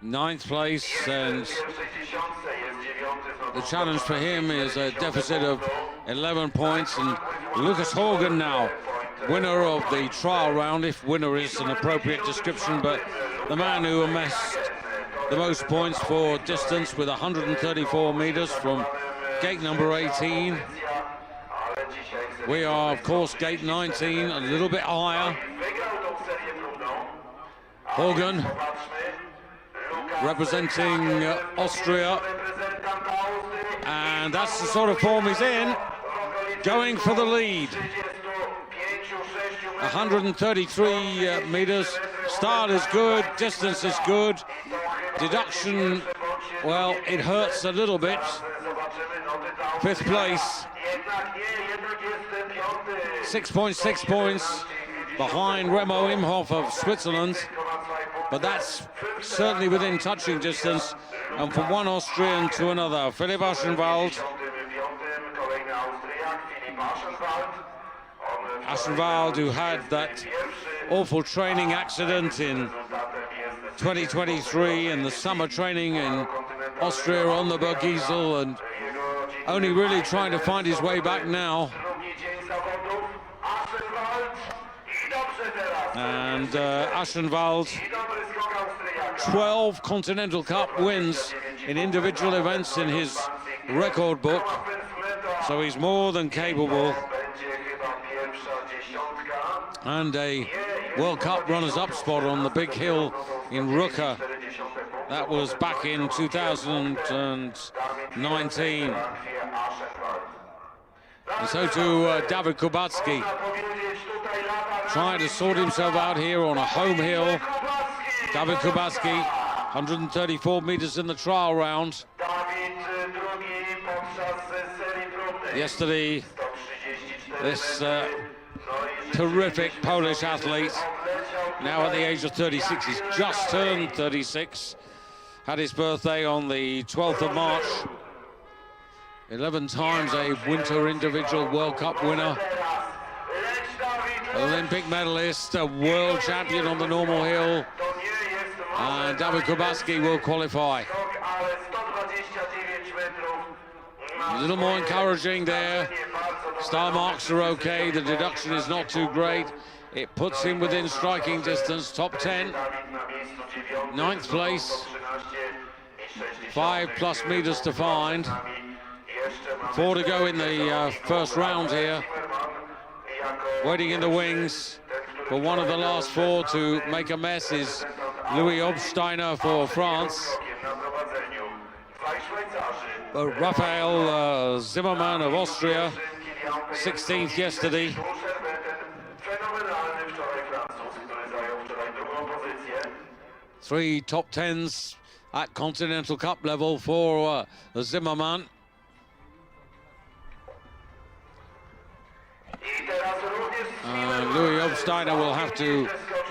9th place, and the challenge for him is a deficit of 11 points. And Lucas Horgan now winner of the trial round, if winner is an appropriate description, but the man who amassed the most points for distance with 134 meters from gate number 18. We are, of course, gate 19, a little bit higher. Hogan, representing Austria, and that's the sort of form he's in, going for the lead. 133 meters, start is good, distance is good, deduction, well, it hurts a little bit. 5th place, 6.6 points behind Remo Imhoff of Switzerland, but that's certainly within touching distance, and from one Austrian to another. Philipp Aschenwald. Aschenwald, who had that awful training accident in 2023 in the summer training in Austria on the Bergisel, and only really trying to find his way back now. And Aschenwald, 12 Continental Cup wins in individual events in his record book, so he's more than capable. And a World Cup runners-up spot on the big hill in Ruka. That was back in 2019. And so to David Kubacki, trying to sort himself out here on a home hill. David Kubacki, 134 meters in the trial round. Yesterday, this terrific Polish athlete, now at the age of 36, he's just turned 36, had his birthday on the 12th of March. 11 times a Winter Individual World Cup winner, Olympic medalist, a world champion on the normal hill, and David Kubacki will qualify. A little more encouraging there. Star marks are okay, the deduction is not too great. It puts him within striking distance, top 10. 9th place, 5+ meters to find. 4 to go in the first round here. Waiting in the wings for one of the last 4 to make a mess is Louis Obsteiner for France. Raphael Zimmermann of Austria, 16th yesterday. Three top 10s at Continental Cup level for Zimmermann. Louis Obsteiner will have to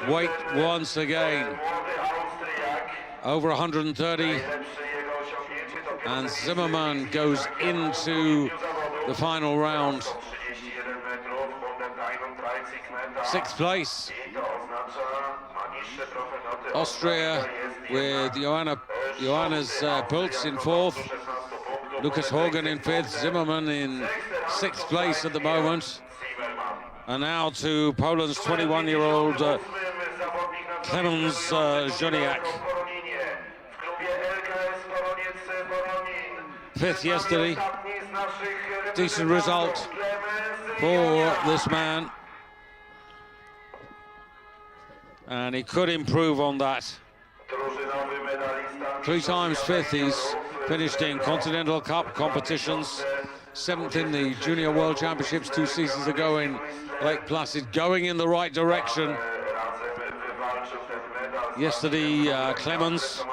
wait once again. Over 130. And Zimmermann goes into the final round. 6th place. Austria with Johannes Pultz in 4th. Lucas Hogan in 5th. Zimmermann in 6th place at the moment. And now to Poland's 21-year-old Klemens Joniak. 5th yesterday. Decent result for this man. And he could improve on that. 3 times 5th, he's finished in Continental Cup competitions. 7th in the Junior World Championships 2 seasons ago in Lake Placid, going in the right direction. Yesterday, Clemens,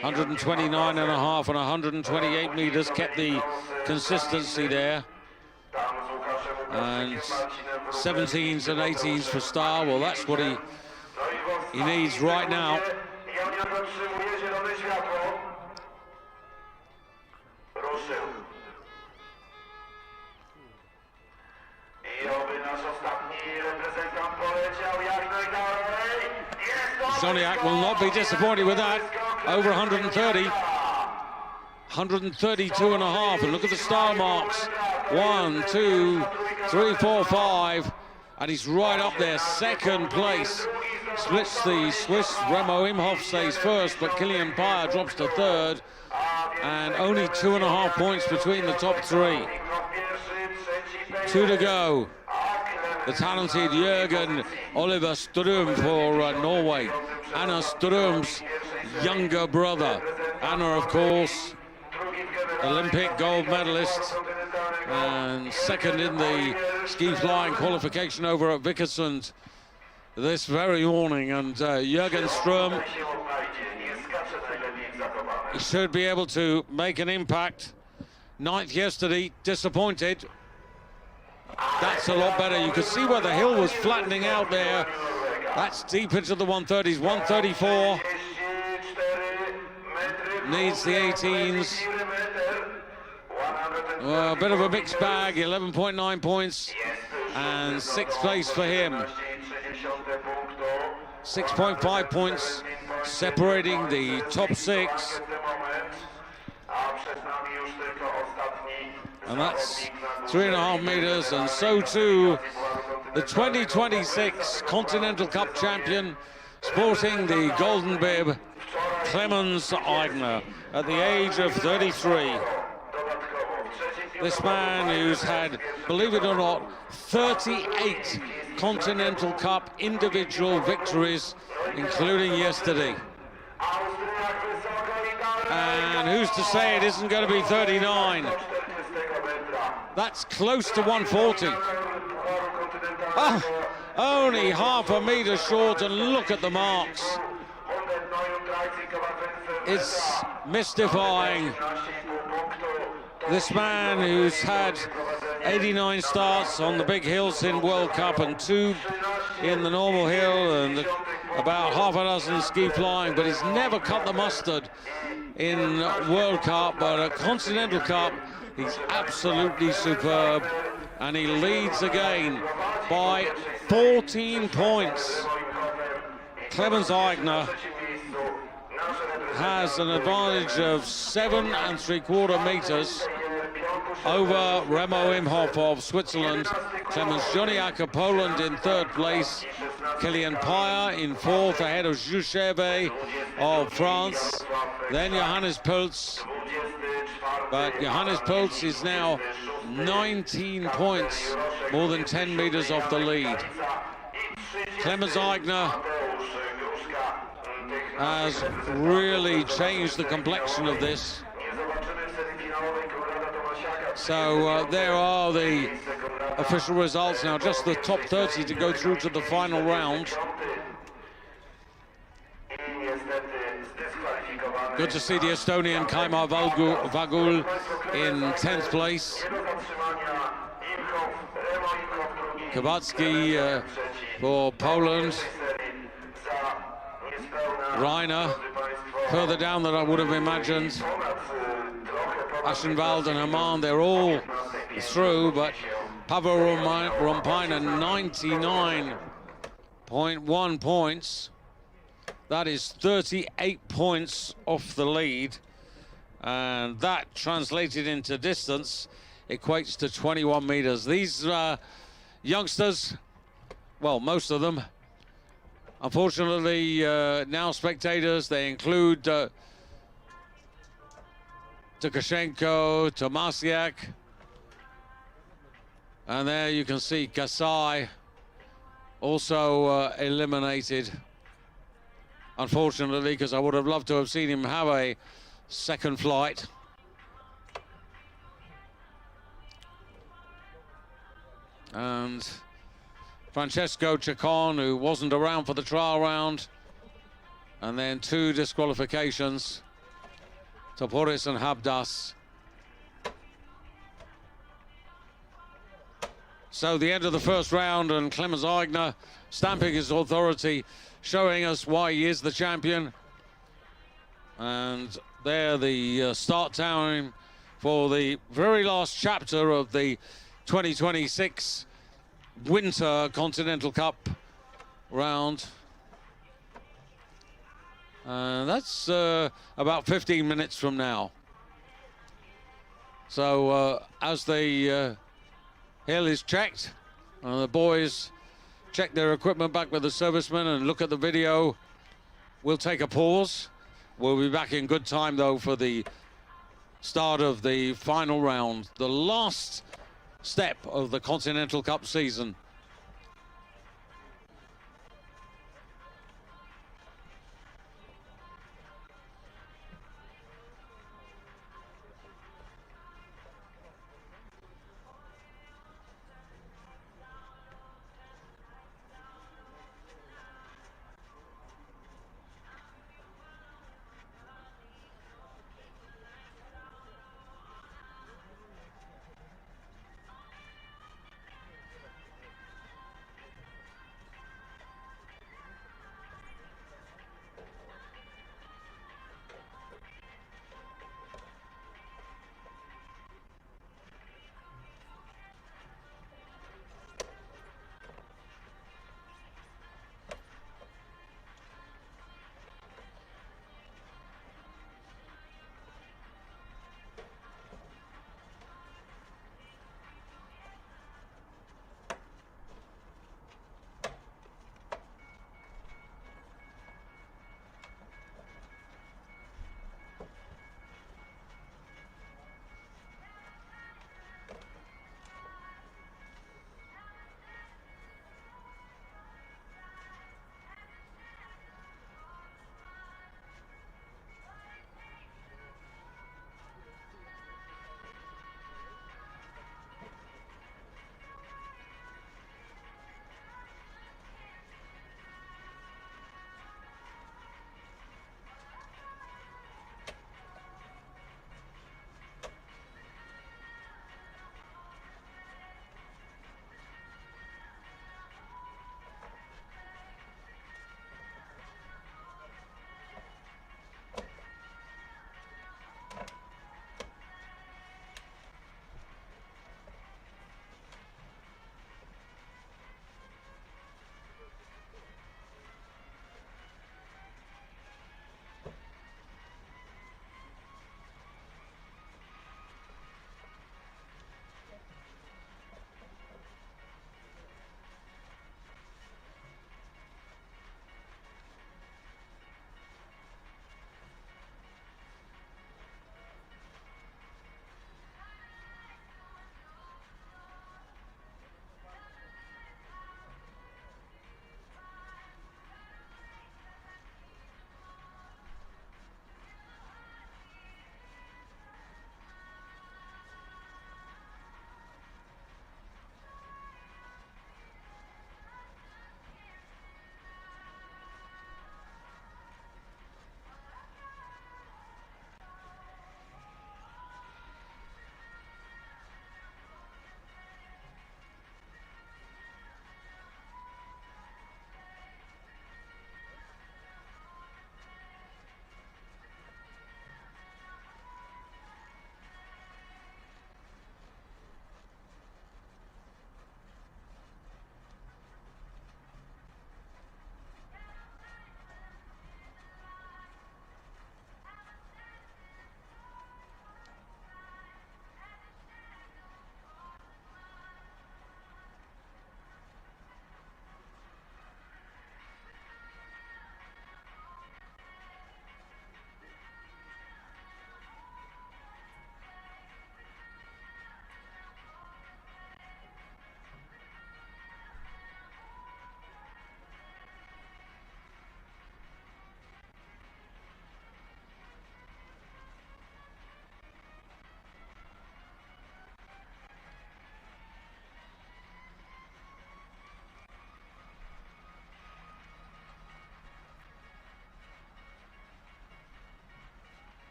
129.5 and 128 meters, kept the consistency there. And 17s and 18s for Star, well, that's what he needs right now. Joniak will not be disappointed with that. Over 130. 132.5. And look at the star marks. 1, 2, 3, 4, 5. and he's right up there, second place. Splits the Swiss. Remo Imhoff stays first, but Qualification drops to third, and only 2.5 points between the top three. 2 to go. The talented Jørgen Oliver Strøm for Norway. Anna Strøm's younger brother. Anna, of course, Olympic gold medalist and second in the ski flying qualification over at Vickersund this very morning. And Jørgen Strøm, he should be able to make an impact. 9th yesterday, disappointed. That's a lot better. You could see where the hill was flattening out there. That's deep into the 130s. 134 needs the 18s. Well, a bit of a mixed bag. 11.9 points and 6th place for him. 6.5 points separating the top 6. And that's 3.5 meters, and so too the 2026 Continental Cup champion, sporting the golden bib, Clemens Eigner, at the age of 33. This man who's had, believe it or not, 38 Continental Cup individual victories, including yesterday. And who's to say it isn't going to be 39? That's close to 140. Oh, only half a meter short, and look at the marks. It's mystifying. This man who's had 89 starts on the big hills in World Cup and 2 in the normal hill and about half a dozen ski flying, but he's never cut the mustard in World Cup. But at Continental Cup, he's absolutely superb, and he leads again by 14 points. Clemens Eigner has an advantage of 7 3/4 meters over Remo Imhoff of Switzerland. Clemens Joniak, Poland, in 3rd place. Qualification in 4th, ahead of Jucheve of France. Then Johannes Pölz. But Johannes Pölz is now 19 points, more than 10 meters off the lead. Clemens Eigner has really changed the complexion of this. So there are the official results now, just the top 30 to go through to the final round. Good to see the Estonian Kaimar Vagul in 10th place. Kowalski for Poland. Reiner further down than I would have imagined. Aschenwald and Herman, they're all through, but Pavel Rompinen, 99.1 points. That is 38 points off the lead, and that translated into distance equates to 21 meters. These youngsters, well, most of them, unfortunately, now spectators. They include Tukashenko, Tomasiak, and there you can see Kasai also eliminated, unfortunately, because I would have loved to have seen him have a second flight. And Francesco Chacon, who wasn't around for the trial round, and then 2 disqualifications, Toporis and Habdas. So the end of the first round, and Clemens Eigner stamping his authority, showing us why he is the champion. And there the start time for the very last chapter of the 2026 Winter Continental Cup round. That's about 15 minutes from now. So as the hill is checked, the boys check their equipment back with the servicemen and look at the video. We'll take a pause. We'll be back in good time, though, for the start of the final round, the last step of the Continental Cup season.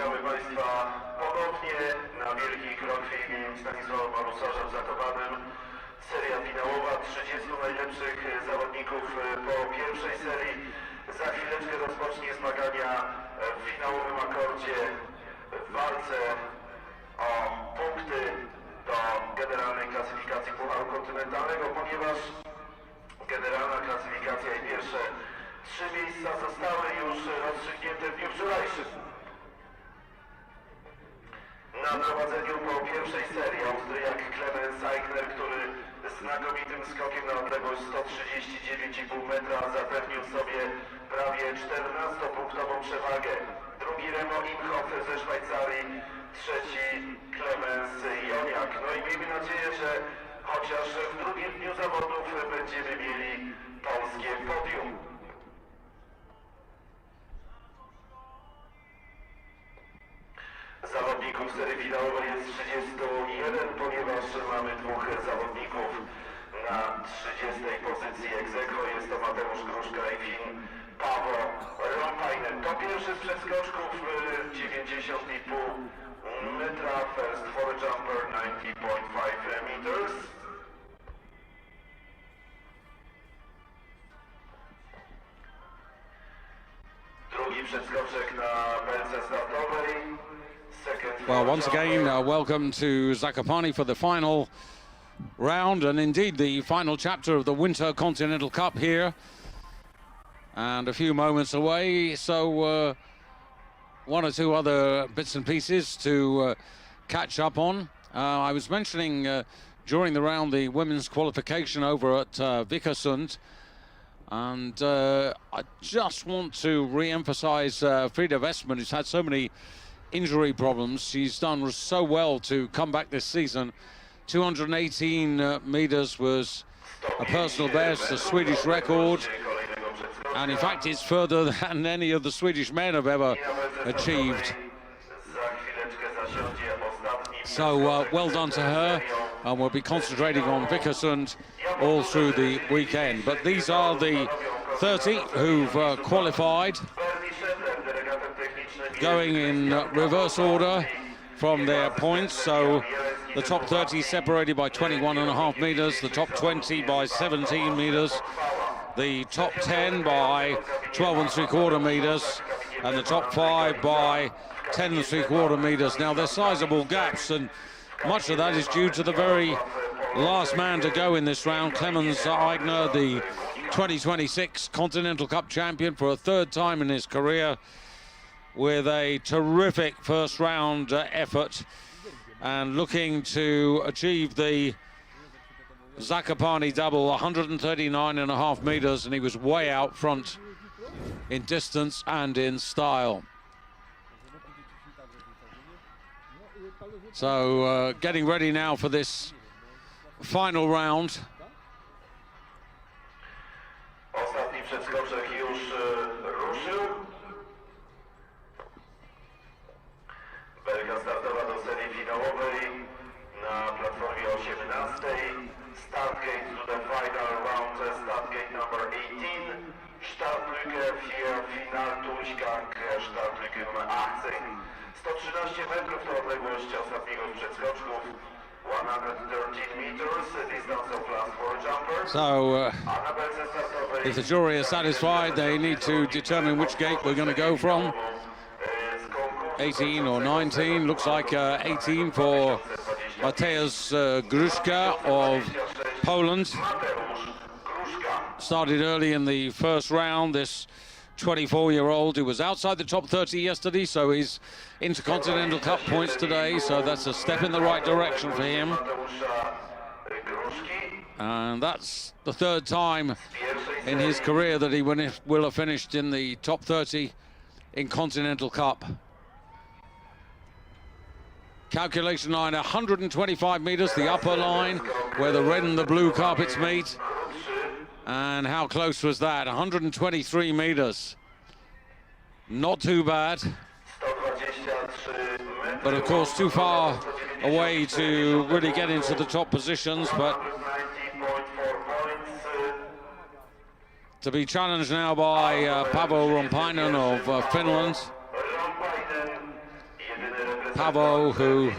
Witamy Państwa ponownie na Wielkiej Krokwie im. Stanisława Marusarza w Zakopanem. Seria finałowa, 30 najlepszych zawodników po pierwszej serii. Za chwileczkę rozpocznie zmagania w finałowym akordzie w walce o punkty do generalnej klasyfikacji Pucharu Kontynentalnego, ponieważ generalna klasyfikacja i pierwsze 3 miejsca zostały już rozstrzygnięte w dniu wczorajszym. Na prowadzeniu po pierwszej serii Austriak Clemens Eigner, który znakomitym skokiem na odległość 139,5 metra zapewnił sobie prawie 14-punktową przewagę. Drugi Remo Imhoff ze Szwajcarii, trzeci Clemens Joniak. No i miejmy nadzieję, że chociaż w drugim dniu zawodów będziemy mieli polskie podium. Zawodników serii finałowej jest 31, ponieważ mamy dwóch zawodników na 30 pozycji ex aequo. Jest to Mateusz Gruszka i Fin Paweł Rompainen. To pierwszy z przeskoczków 90,5 metra. First for jumper 90,5 meters. Drugi przeskoczek na belce startowej. Well, once again, welcome to Zakopane for the final round, and indeed the final chapter of the Winter Continental Cup here, and a few moments away. So one or two other bits and pieces to catch up on. I was mentioning during the round the women's qualification over at Vikersund, and I just want to re-emphasize Frida Westman, who's had so many injury problems. She's done so well to come back this season. 218 meters was a personal best, a Swedish record, and in fact it's further than any of the Swedish men have ever achieved. So well done to her, and we'll be concentrating on Vikersund all through the weekend. But these are the 30 who've qualified, going in reverse order from their points. So the top 30 separated by 21.5 meters, the top 20 by 17 meters, the top 10 by 12.75 meters, and the top 5 by 10.75 meters. Now they're sizable gaps, and much of that is due to the very last man to go in this round, Clemens Eigner, the 2026 Continental Cup champion for a third time in his career, with a terrific first round effort and looking to achieve the Zakopane double, 139.5 meters, and he was way out front in distance and in style. So getting ready now for this final round. Ostatni przeskoczek już ruszył. Belka startowa do serii finałowej na platformie 18. Start gate to the final round, start gate number 18. Startlücke für Finaldurchgang, Startlücke numer 18. 113 metrów to odległość ostatniego z przeskoczków. 113 meters, distance of last four jumpers. So if the jury is satisfied, they need to determine which gate we're going to go from. 18 or 19, looks like 18 for Mateusz Gruszka of Poland. Started early in the first round, this 24-year-old who was outside the top 30 yesterday, so he's Intercontinental Cup points today, so that's a step in the right direction for him. And that's the third time in his career that he will have finished in the top 30 in Continental Cup. Calculation line, 125 meters, the upper line where the red and the blue carpets meet. And how close was that? 123 meters. Not too bad. But of course too far away to really get into the top positions, but to be challenged now by Paavo Rompainen of Finland. Paweł, who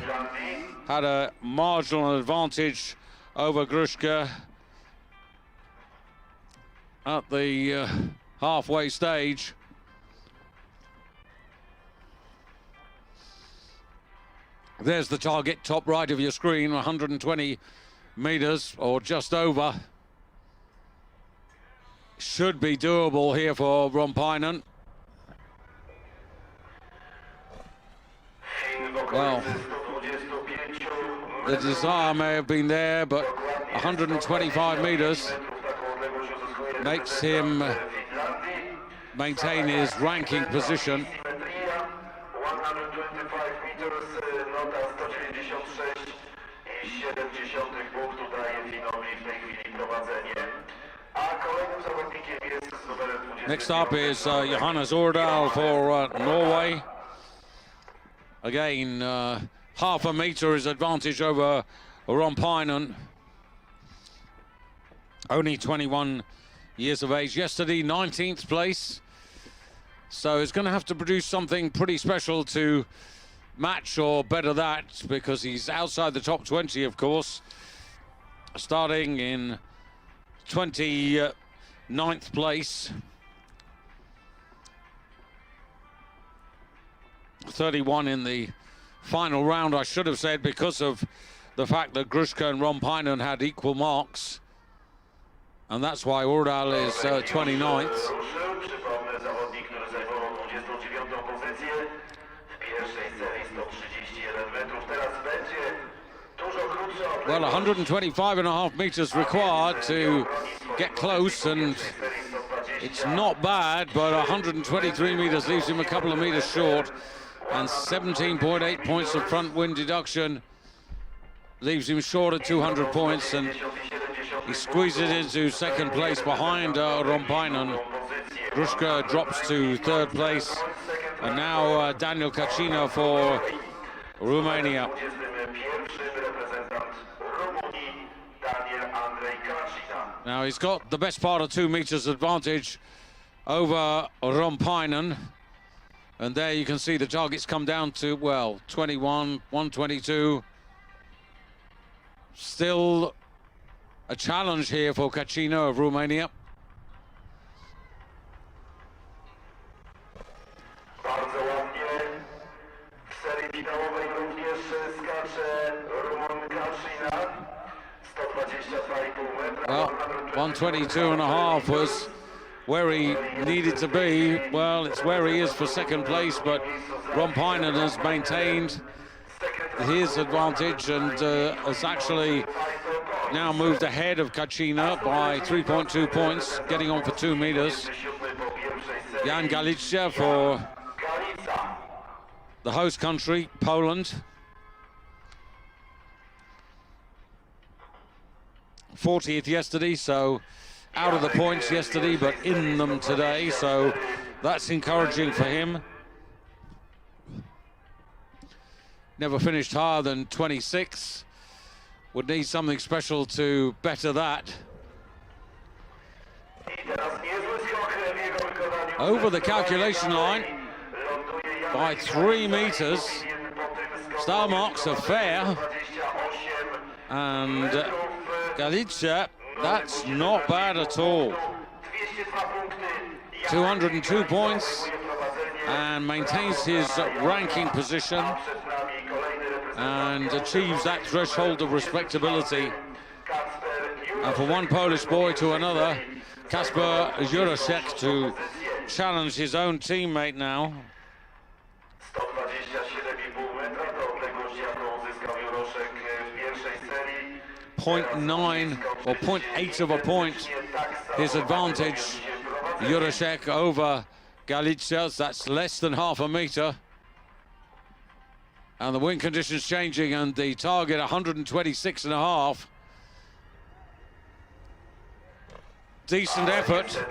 had a marginal advantage over Gruszka at the halfway stage. There's the target, top right of your screen, 120 meters or just over. Should be doable here for Rompainen. Well, the desire may have been there, but 125 meters makes him maintain his ranking position. 125 meters, nota 196,7 punktu daje Finowi w tej chwili prowadzenie. A kolejnym zawodnikiem jest z numerem 20. Next up is Johannes Ordal for Norway. Again, half a meter is advantage over Rompainen. Only 21 years of age. Yesterday, 19th place. So he's going to have to produce something pretty special to match or better that, because he's outside the top 20, of course. Starting in 29th place. 31 in the final round, I should have said, because of the fact that Gruszka and Rompainen had equal marks. And that's why Ordal is 29th. Well, 125.5 meters required to get close, and it's not bad, but 123 meters leaves him a couple of meters short, and 17.8 points of front wind deduction leaves him short at 200 points, and he squeezes into second place behind Rompainen. Gruszka drops to third place, and now Daniel Kacina for Romania. Now he's got the best part of 2 meters advantage over Rompainen, and there you can see the targets come down to, well, 21, 122. Still a challenge here for Kacina of Romania. Well, 122.5 was where he needed to be. Well, it's where he is for second place, but Rompainen has maintained his advantage and has actually now moved ahead of Kacina by 3.2 points, getting on for 2 meters. Jan Galicia for the host country, Poland. 40th yesterday, so out of the points yesterday, but in them today, so that's encouraging for him. Never finished higher than 26. Would need something special to better that. Over the calculation line by 3 meters. Star marks are fair, and Galicia, that's not bad at all. 202 points and maintains his ranking position and achieves that threshold of respectability. And for one Polish boy to another, Kasper Juraszek to challenge his own teammate now. 0.9 or 0.8 of a point his advantage, Juraszek over Galicia. That's less than half a meter, and the wind conditions changing, and the target 126.5. Decent effort.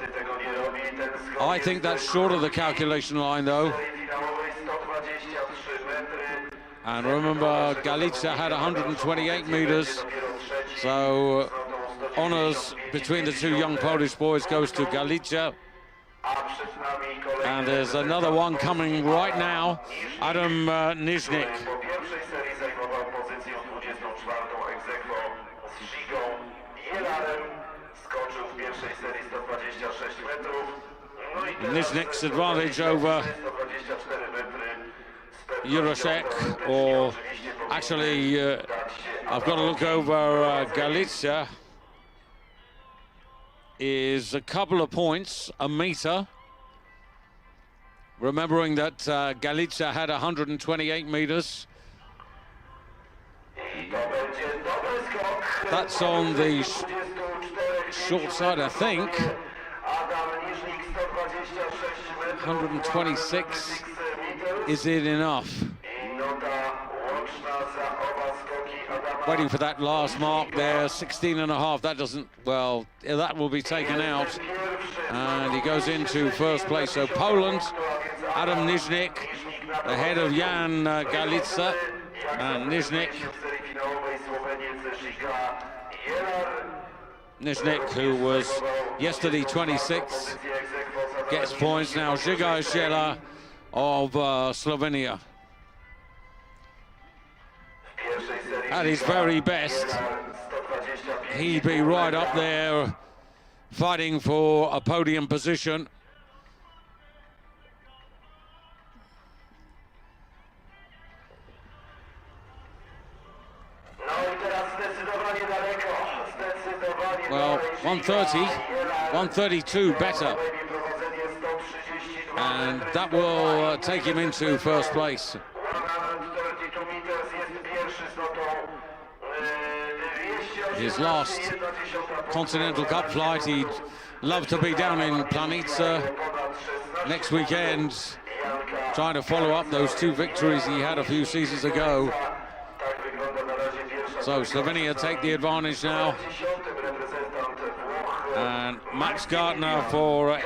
I think that's short of the calculation line though. And remember, Galicia had 128 meters. So honors between the two young Polish boys goes to Galicia. And there's another one coming right now, Adam Niznik. Po pierwszej serii zajmował pozycję 24 ex aequo z Żigą Jelarem. Skoczył w pierwszej serii 126 metrów. No i teraz Niznik's advantage over 124 metry. Jurasek, or actually I've got to look over Galicia, is a couple of points, a meter. Remembering that Galicia had 128 meters. That's on the short side, I think. 126. Is it enough? Waiting for that last mark there, 16.5. That doesn't, well, that will be taken out. And he goes into first place. So Poland, Adam Niznik, ahead of Jan Galica. And Niznik, who was yesterday 26th, gets points now. Žiga Jela of Slovenia. At his very best, he'd be right up there fighting for a podium position. Well, 130, 132 better. And that will take him into first place. His last Continental Cup flight, he'd love to be down in Planica next weekend, trying to follow up those two victories he had a few seasons ago. So Slovenia take the advantage now. And Max Gardner for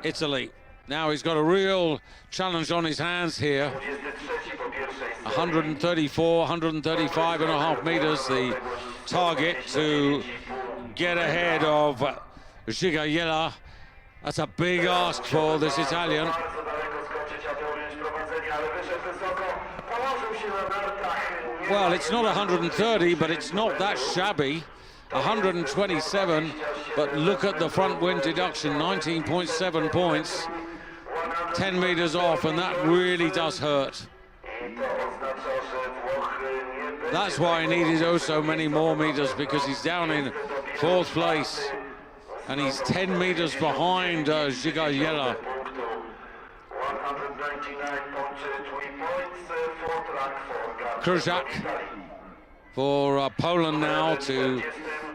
Italy. Now he's got a real challenge on his hands here. 134, 135 and a half meters, the target to get ahead of Žiga Jela. That's a big ask for this Italian. Well, it's not 130, but it's not that shabby. 127, but look at the front wind deduction, 19.7 points, 10 meters off, and that really does hurt. That's why he needed oh so many more meters, because he's down in fourth place, and he's 10 meters behind Žiga Jela. Krzyżak for Poland now to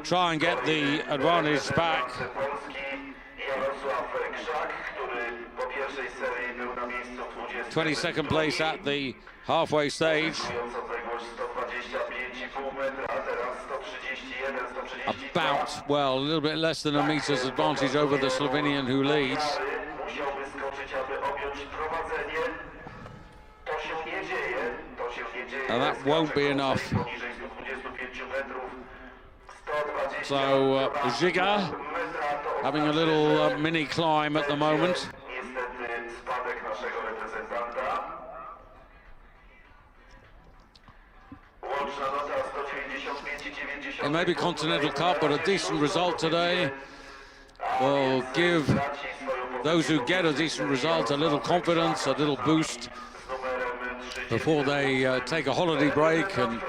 try and get the advantage back. 22nd place at the halfway stage. About, well, a little bit less than a meter's advantage over the Slovenian who leads. And that won't be enough. So Žiga having a little mini climb at the moment. It may be Continental Cup, but a decent result today will give those who get a decent result a little confidence, a little boost before they take a holiday break and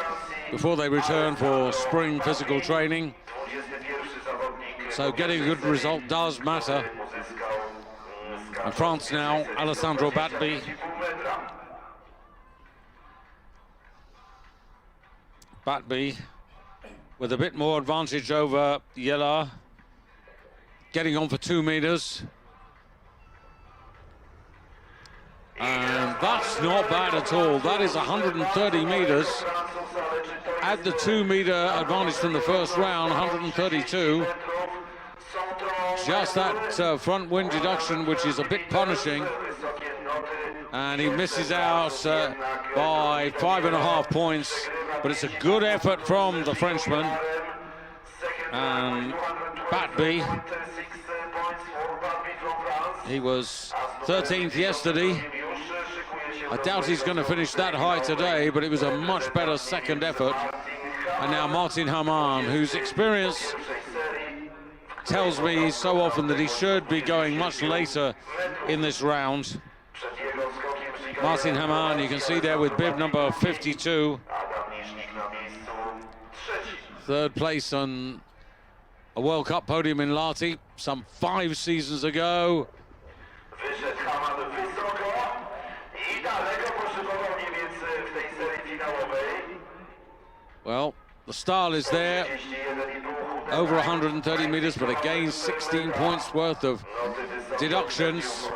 before they return for spring physical training. So getting a good result does matter. And France now, Alessandro Batby. Batby with a bit more advantage over Jela, getting on for 2 meters. And that's not bad at all. That is 130 meters. Add the 2 meter advantage from the first round, 132. Just that front wind deduction, which is a bit punishing. And he misses out by 5.5 points. But it's a good effort from the Frenchman. And Batby, He was 13th yesterday. I doubt he's going to finish that high today, but it was a much better second effort. And now Martin Hamann, whose experience tells me so often that he should be going much later in this round. Martin Hamann, you can see there with bib number 52. Third place on a World Cup podium in Lahti some 5 seasons ago. Well, the style is there, over 130 meters, but again 16 points worth of deductions.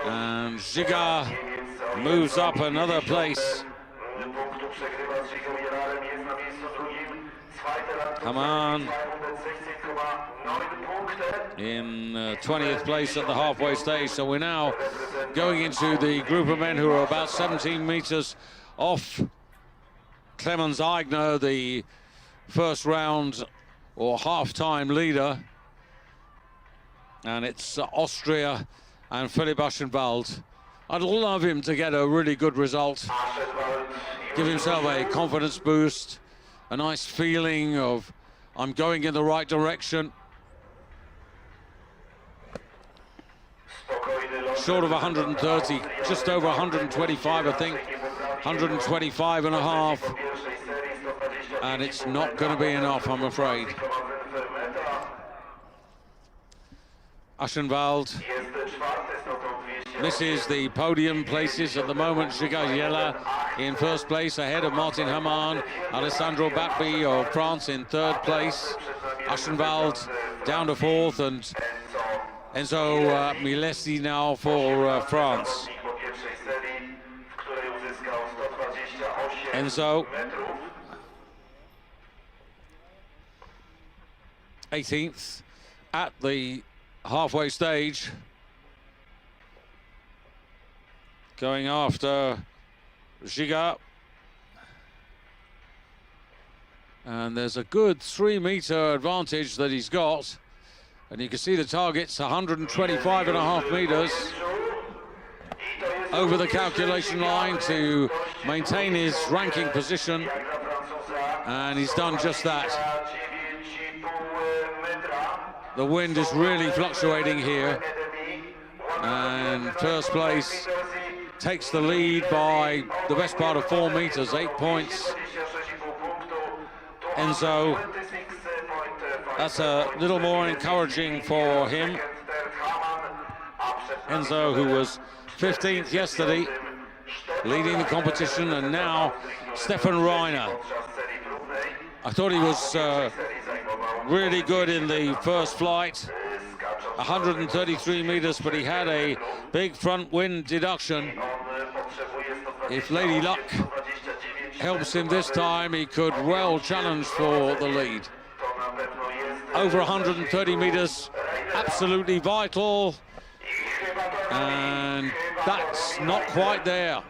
And Žiga moves up another place. Hamann in 20th place at the halfway stage. So we're now going into the group of men who are about 17 meters off Clemens Eigner, the first round or half-time leader. And it's Austria and Philipp Aschenwald. I'd love him to get a really good result, give himself a confidence boost, a nice feeling of I'm going in the right direction. Short of 130, just over 125, I think. 125 and a half. And it's not going to be enough, I'm afraid. Aschenwald misses the podium places at the moment. Žiga Jela in first place ahead of Martin Hamann. Alessandro Batby of France in third place. Aschenwald down to fourth, and Enzo Milesi now for France. Enzo 18th at the halfway stage, going after Žiga. And there's a good 3-meter advantage that he's got. And you can see the target's 125 and a half meters over the calculation line to maintain his ranking position. And he's done just that. The wind is really fluctuating here. And first place takes the lead by the best part of 4 meters, 8 points. Enzo, that's a little more encouraging for him. Enzo, who was 15th yesterday, leading the competition, and now Stefan Reiner. I thought he was really good in the first flight, 133 meters, but he had a big front wind deduction. If Lady Luck helps him this time, he could well challenge for the lead. Over 130 meters, absolutely vital, and that's not quite there.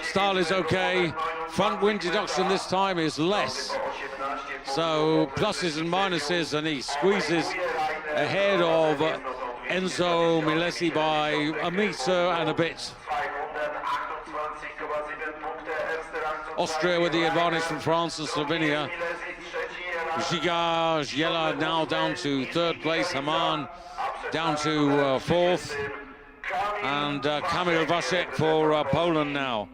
Style is okay. Front wind deduction this time is less. So pluses and minuses, and he squeezes ahead of Enzo Milesi by a meter and a bit. Austria with the advantage from France and Slovenia. Žiga Jela now down to third place. Hamann down to fourth. And Kamil Waszek for Poland now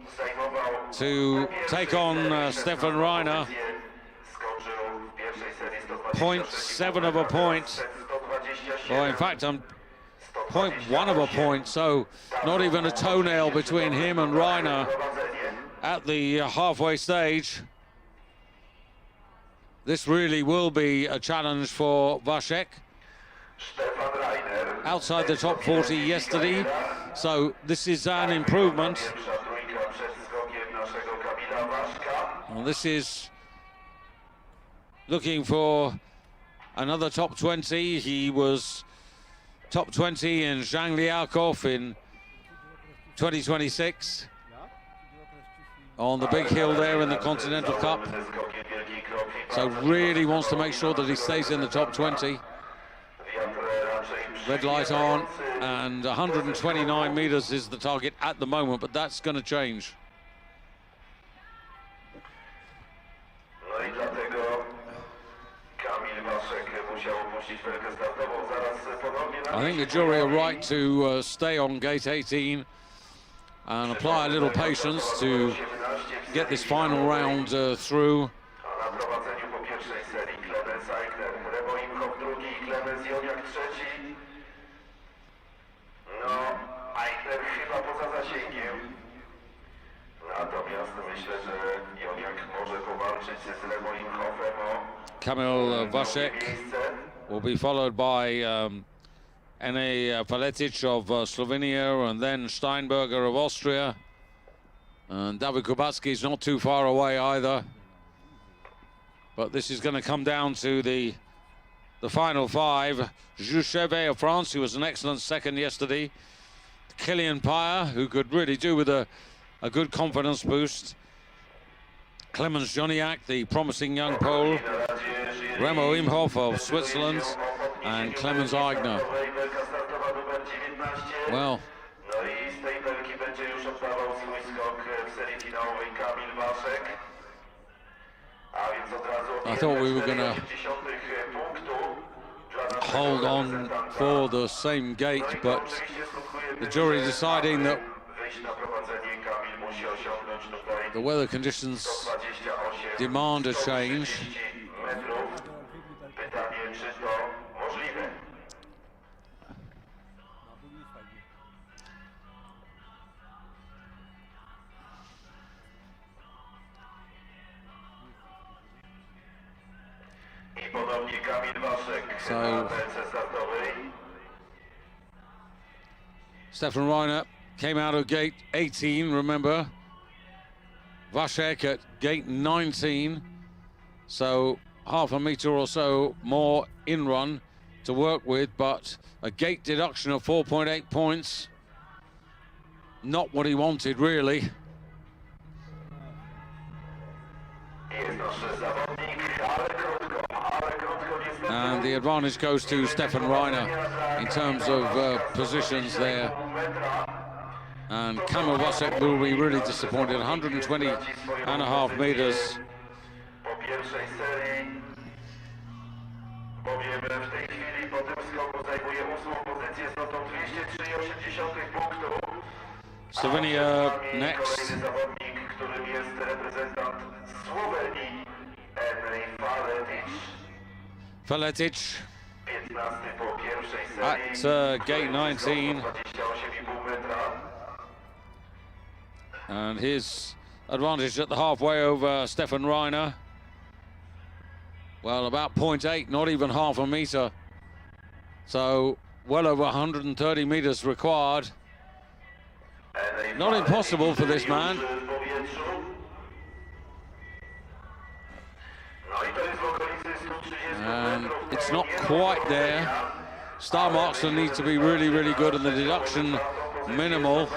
to take on Stefan Reiner. 0.7 of a point. Well, in fact, 0.1 of a point, so not even a toenail between him and Reiner at the halfway stage. This really will be a challenge for Waszek. Outside the top 40 yesterday, so this is an improvement. Well, this is looking for another top 20. He was top 20 in Zhang Liaokoff in 2026 on the big hill there in the Continental Cup. So really wants to make sure that he stays in the top 20. Red light on, and 129 meters is the target at the moment, but that's going to change. No i dlatego Kamil Waszek musiał opuścić felkę startową zaraz ponownie na I think the jury are right to stay on gate 18 and apply a little patience to get this final round through. A na prowadzeniu po pierwszej serii Klemens Eichner, Remo Imhoff drugi, Klemens Joniak trzeci. No, Eichner chyba poza zasięgiem. Natomiast myślę, że Joniak może powalczyć z Remo Imhoffem o Kamil Waszek miejsce. will be followed by Ene Faletic of Slovenia, and then Steinberger of Austria. And David Kubacki is not too far away either. But this is going to come down to the final five. Jouchevet of France, who was an excellent second yesterday. Kylian Payer, who could really do with a good confidence boost. Clemens Joniak, the promising young Pole. Remo Imhoff of Switzerland, and Clemens Eigner. Well, No i z tej belki będzie już oddawał swój skok w serii finałowej Kamil Waszek. A więc od razu I thought we were gonna hold on for the same gate, but the jury deciding that the weather conditions demand a change. Pytanie, czy to możliwe? I ponownie Kamil Waszek na belce startowej. Stefan Reiner came out of gate 18, remember. Waszek at gate 19, so half a meter or so more in run to work with, but a gate deduction of 4.8 points. Not what he wanted, really. And the advantage goes to Stefan Reiner in terms of positions there. And Kamil Waszek will be really disappointed. 120.5 meters. Po pierwszej serii, bowiem w tej chwili po tym skoku zajmuje 8. pozycję z notą 203,8 punktu. Slovenia next. Kolejny zawodnik, którym jest reprezentant Słowenii, Henry Faletic. Faletic 15 po pierwszej at serii. gate 19. 28,5 metra. And his advantage at the halfway over Stefan Reiner. Well, about 0.8, not even half a meter. So well over 130 meters required. Not impossible for this man. And it's not quite there. Star marks will need to be really, really good, and the deduction minimal.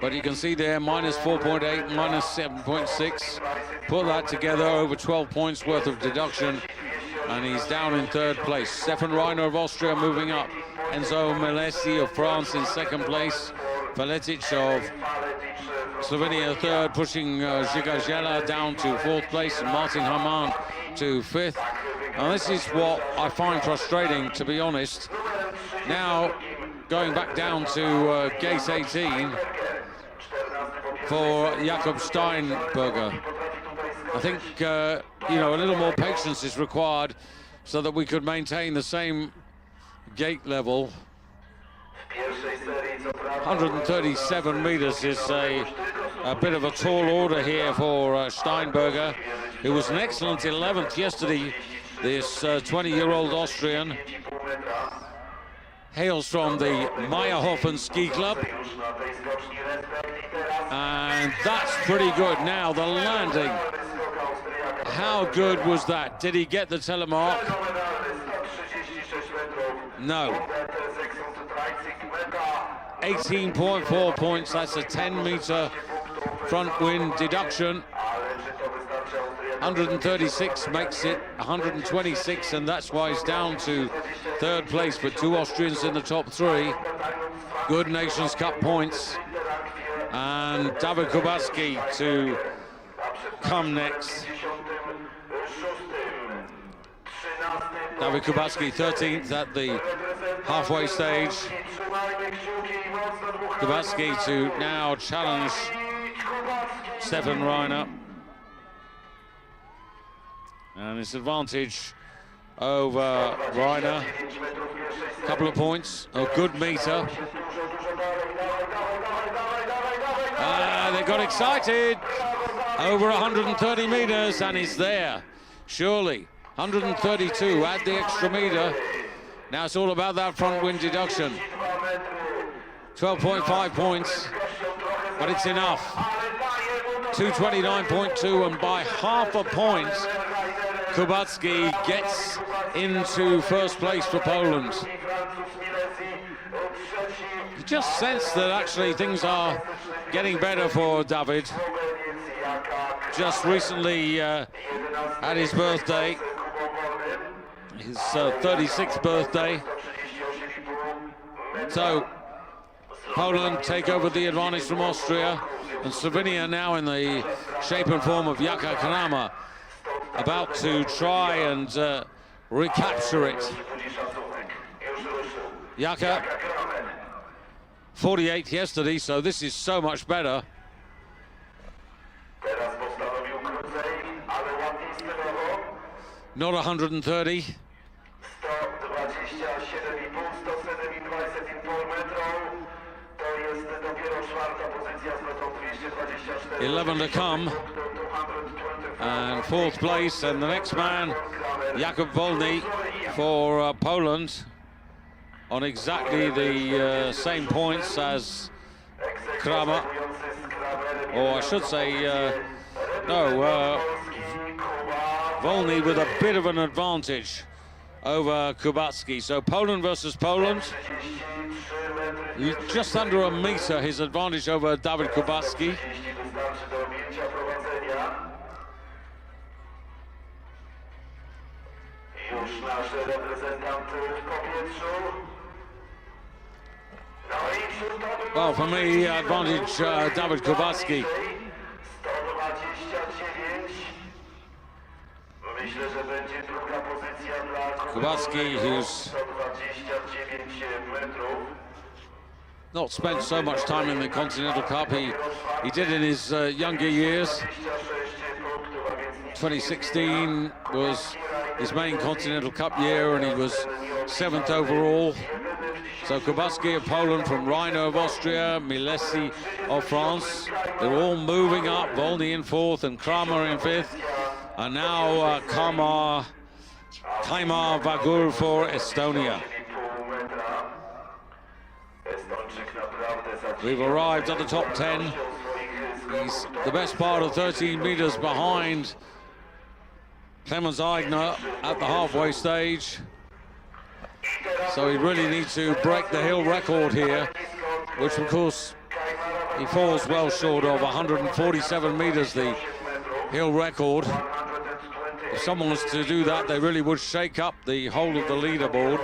But you can see there, minus 4.8, minus 7.6. Put that together, over 12 points worth of deduction, and he's down in third place. Stefan Reiner of Austria moving up. Enzo Melesi of France in second place. Faletic of Slovenia third, pushing Zigajela down to fourth place, and Martin Hamann to fifth. Now this is what I find frustrating, to be honest. Now going back down to gate 18 for Jakob Steinberger. I think you know, a little more patience is required so that we could maintain the same gate level. 137 meters is a bit of a tall order here for Steinberger, who was an excellent 11th yesterday. This 20-year-old Austrian hails from the Meyerhofen Ski Club, and that's pretty good. Now the landing, how good was that? Did he get the telemark? No. 18.4 points, that's a 10-meter front wind deduction. 136 makes it 126, and that's why he's down to third place, but two Austrians in the top three. Good Nations Cup points. And David Kubacki to come next. David Kubacki 13th at the halfway stage. Kubacki to now challenge Stefan Reiner. And his advantage over Reiner. Couple of points, a good meter. They got excited. Over 130 meters, and he's there. Surely. 132, add the extra meter. Now it's all about that front wind deduction. 12.5 points, but it's enough. 229.2, and by half a point, Kubacki gets into first place for Poland. You just sense that actually things are getting better for David. Just recently had his birthday, his 36th birthday. So Poland take over the advantage from Austria, and Slovenia now in the shape and form of Jaka Krama, about to try and recapture it. Jaka 48th yesterday, so this is so much better. Not 130. $11 to come, and fourth place, and the next man, Jakub Wolny for Poland, on exactly the same points as Kramer, or I should say, Wolny with a bit of an advantage over Kubacki. So Poland versus Poland, just under a meter his advantage over David Kubacki. Well, for me, advantage David Kubacki. Kubacki, who's not spent so much time in the Continental Cup. He did in his younger years. 2016 was his main Continental Cup year, and he was 7th overall. So Kubacki of Poland from Reiner of Austria, Milesi of France, they're all moving up. Wolny in 4th and Kramer in 5th. And now Kaimar Vagur for Estonia. We've arrived at the top 10. He's the best part of 13 meters behind Clemens Eigner at the halfway stage. So he really needs to break the hill record here, which of course he falls well short of. 147 meters, the hill record. If someone was to do that, they really would shake up the whole of the leaderboard.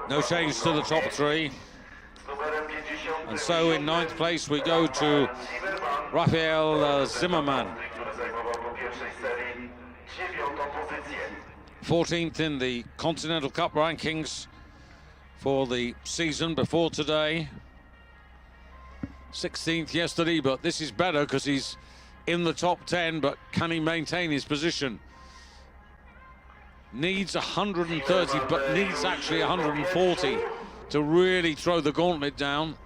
No change to the top 3. And so in 9th place we go to Raphael Zimmermann. 14th in the Continental Cup rankings for the season before today. 16th yesterday, but this is better because he's in the top 10, but can he maintain his position? Needs 130, but needs actually 140 to really throw the gauntlet down.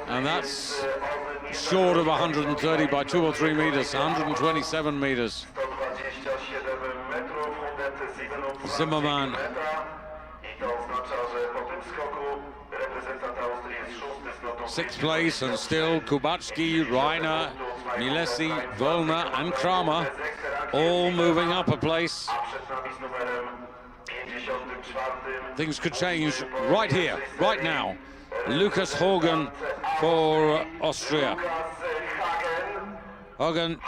And that's short of 130 by 2 or 3 meters, 127 meters. Zimmermann. Sixth place, and still Kubacki, Reiner, Milesi, Wolny and Kramer all moving up a place. things could change right here, right now. Lucas Hogan for Austria. Hogan,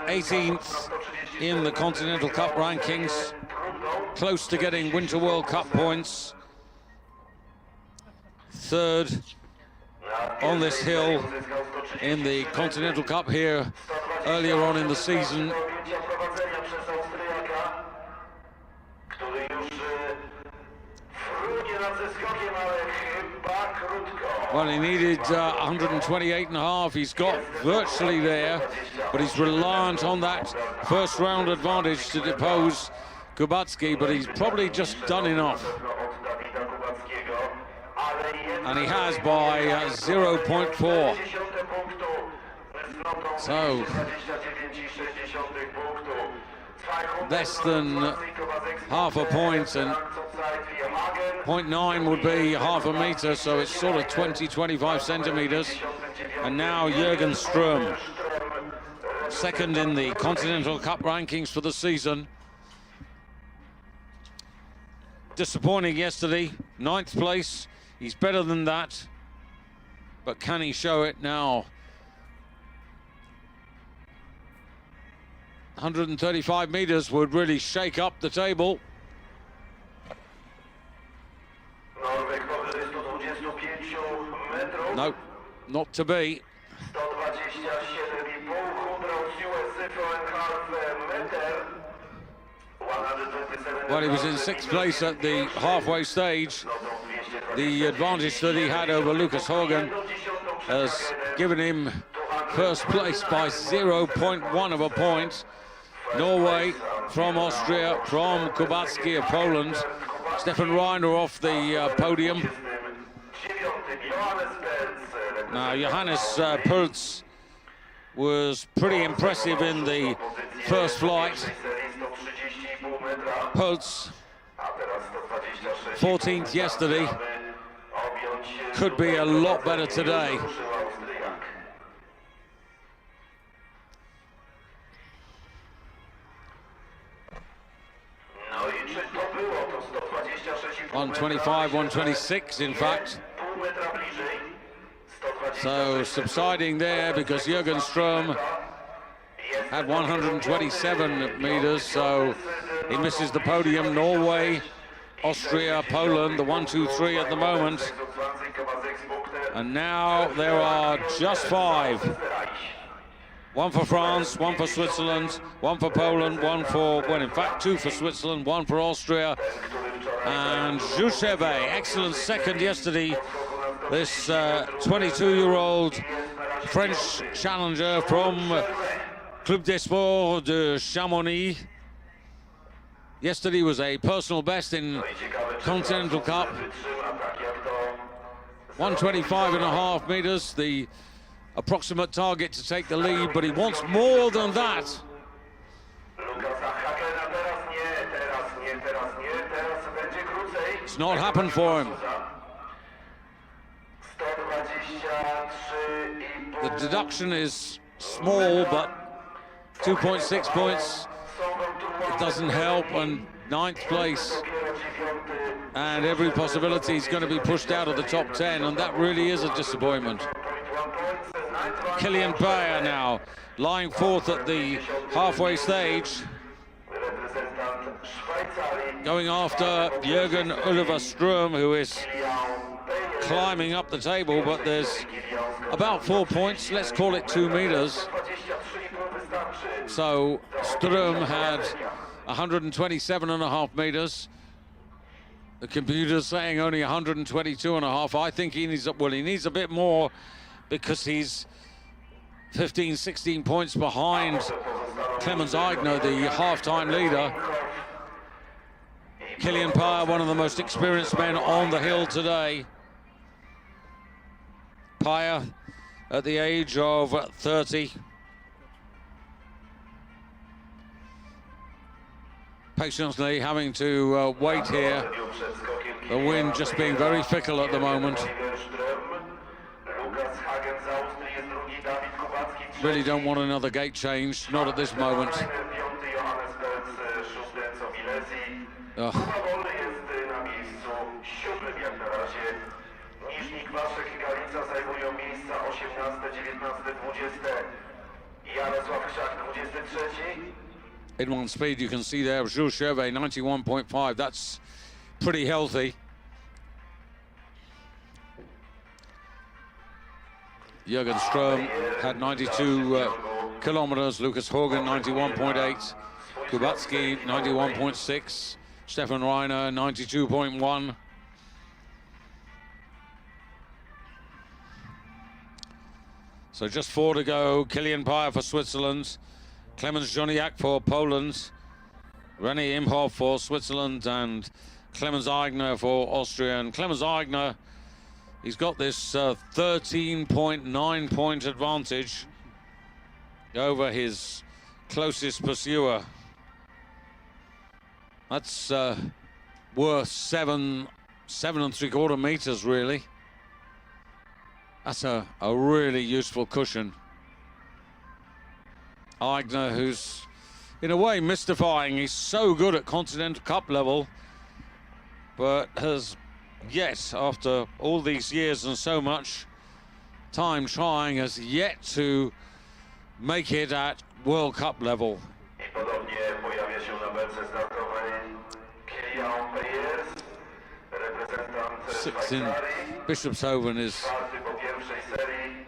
18th in the Continental Cup rankings, close to getting Winter World Cup points. Third on this hill in the Continental Cup here earlier on in the season. Well, he needed 128.5. He's got virtually there, but he's reliant on that first round advantage to depose Kubacki, but he's probably just done enough. And he has by 0.4. So, less than half a point, and 0.9 would be half a meter, so it's sort of 20-25 centimeters. And now Jürgen Ström, second in the Continental Cup rankings for the season. Disappointing yesterday, 9th place. He's better than that, but can he show it now? 135 meters would really shake up the table. No, not to be. Well, he was in 6th place at the halfway stage. The advantage that he had over Lucas Hogan has given him first place by 0.1 of a point. Norway from Austria, from Kubacki of Poland. Stefan Reiner off the podium. Now, Johannes Pultz was pretty impressive in the first flight. Pultz, 14th yesterday, could be a lot better today. .125, 126, in fact. So subsiding there because Jürgen Ström had 127 meters, so he misses the podium. Norway, Austria, Poland, the 1, 2, 3 at the moment. And now there are just 5. 1 for France, 1 for Switzerland, 1 for Poland, 1 for, well, in fact, 2 for Switzerland, 1 for Austria. And Jucheve, excellent second yesterday. This 22-year-old French challenger from Club des Sports de Chamonix. Yesterday was a personal best in Continental Cup. 125.5 meters, the approximate target to take the lead, but he wants more than that. It's not happened for him. The deduction is small, but 2.6 points, it doesn't help, and 9th place. And every possibility is going to be pushed out of the top 10, and that really is a disappointment. Kilian Payer now lying 4th at the halfway stage, going after Jürgen Oliver Ström, who is climbing up the table, but there's about 4 points, let's call it 2 meters. So Ström had 127.5 meters. The computer's saying only 122.5. I think he needs, well, he needs a bit more because he's 15, 16 points behind Clemens Eigner, the half-time leader. Kilian Payer, one of the most experienced men on the hill today. Payer at the age of 30. Patiently having to wait here. The wind just being very fickle at the moment. Really don't want another gate change, not at this moment. czasie Niżnik, Waszek, Galica zajmują miejsca 18, 19, 20. Jarosław Krzak 23. In one speed, you can see there, Jules Chauvet, 91.5. That's pretty healthy. Jürgen Ström had 92 kilometers. Lucas Horgan, 91.8. Kubacki, 91.6. Stefan Reiner, 92.1. So just 4 to go. Kilian Payer for Switzerland. Clemens Joniak for Poland. René Imhoff for Switzerland. And Clemens Eigner for Austria. And Clemens Eigner, he's got this 13.9 point advantage over his closest pursuer. That's worth 7.75 meters, really. That's a really useful cushion. Eigner, who's in a way mystifying. He's so good at Continental Cup level, but has yet, after all these years and so much time trying, has yet to make it at World Cup level. Sixth in Bischofshofen is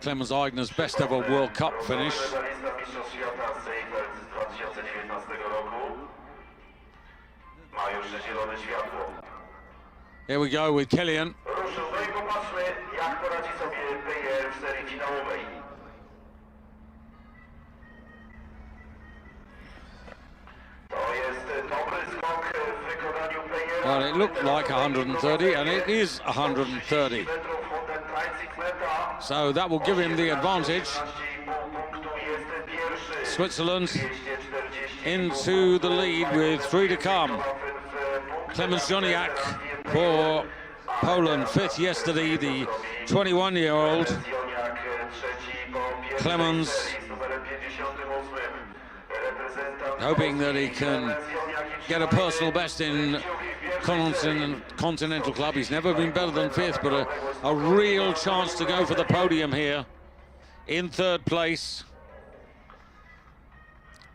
Clemens Eigner's best ever World Cup finish. Here we go with Kilian. Well, it looked like 130, and it is 130. So that will give him the advantage. Switzerland into the lead with 3 to come. Clemens Joniak for Poland, 5th yesterday, the 21-year-old. Clemens hoping that he can get a personal best in Continental Club. He's never been better than 5th, but a real chance to go for the podium here in 3rd place.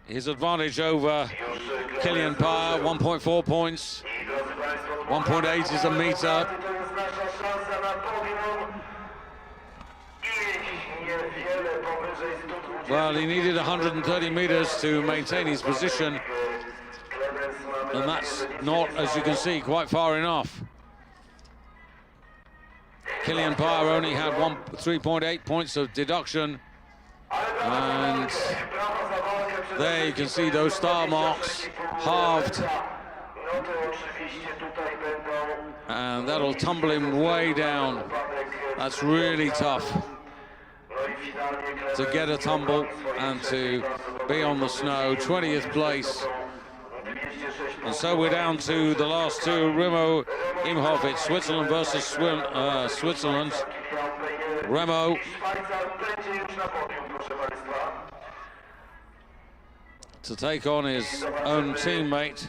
His advantage over Kilian Payer, 1.4 points. 1.8 is a meter. Well, he needed 130 meters to maintain his position, and that's not, as you can see, quite far enough. Kilian Payer only had 3.8 points of deduction, and there you can see those star marks halved, and that'll tumble him way down. That's really tough to get a tumble and to be on the snow. 20th place. And so we're down to the last two. Remo Imhoff, it's Switzerland versus Switzerland. Remo to take on his own teammate.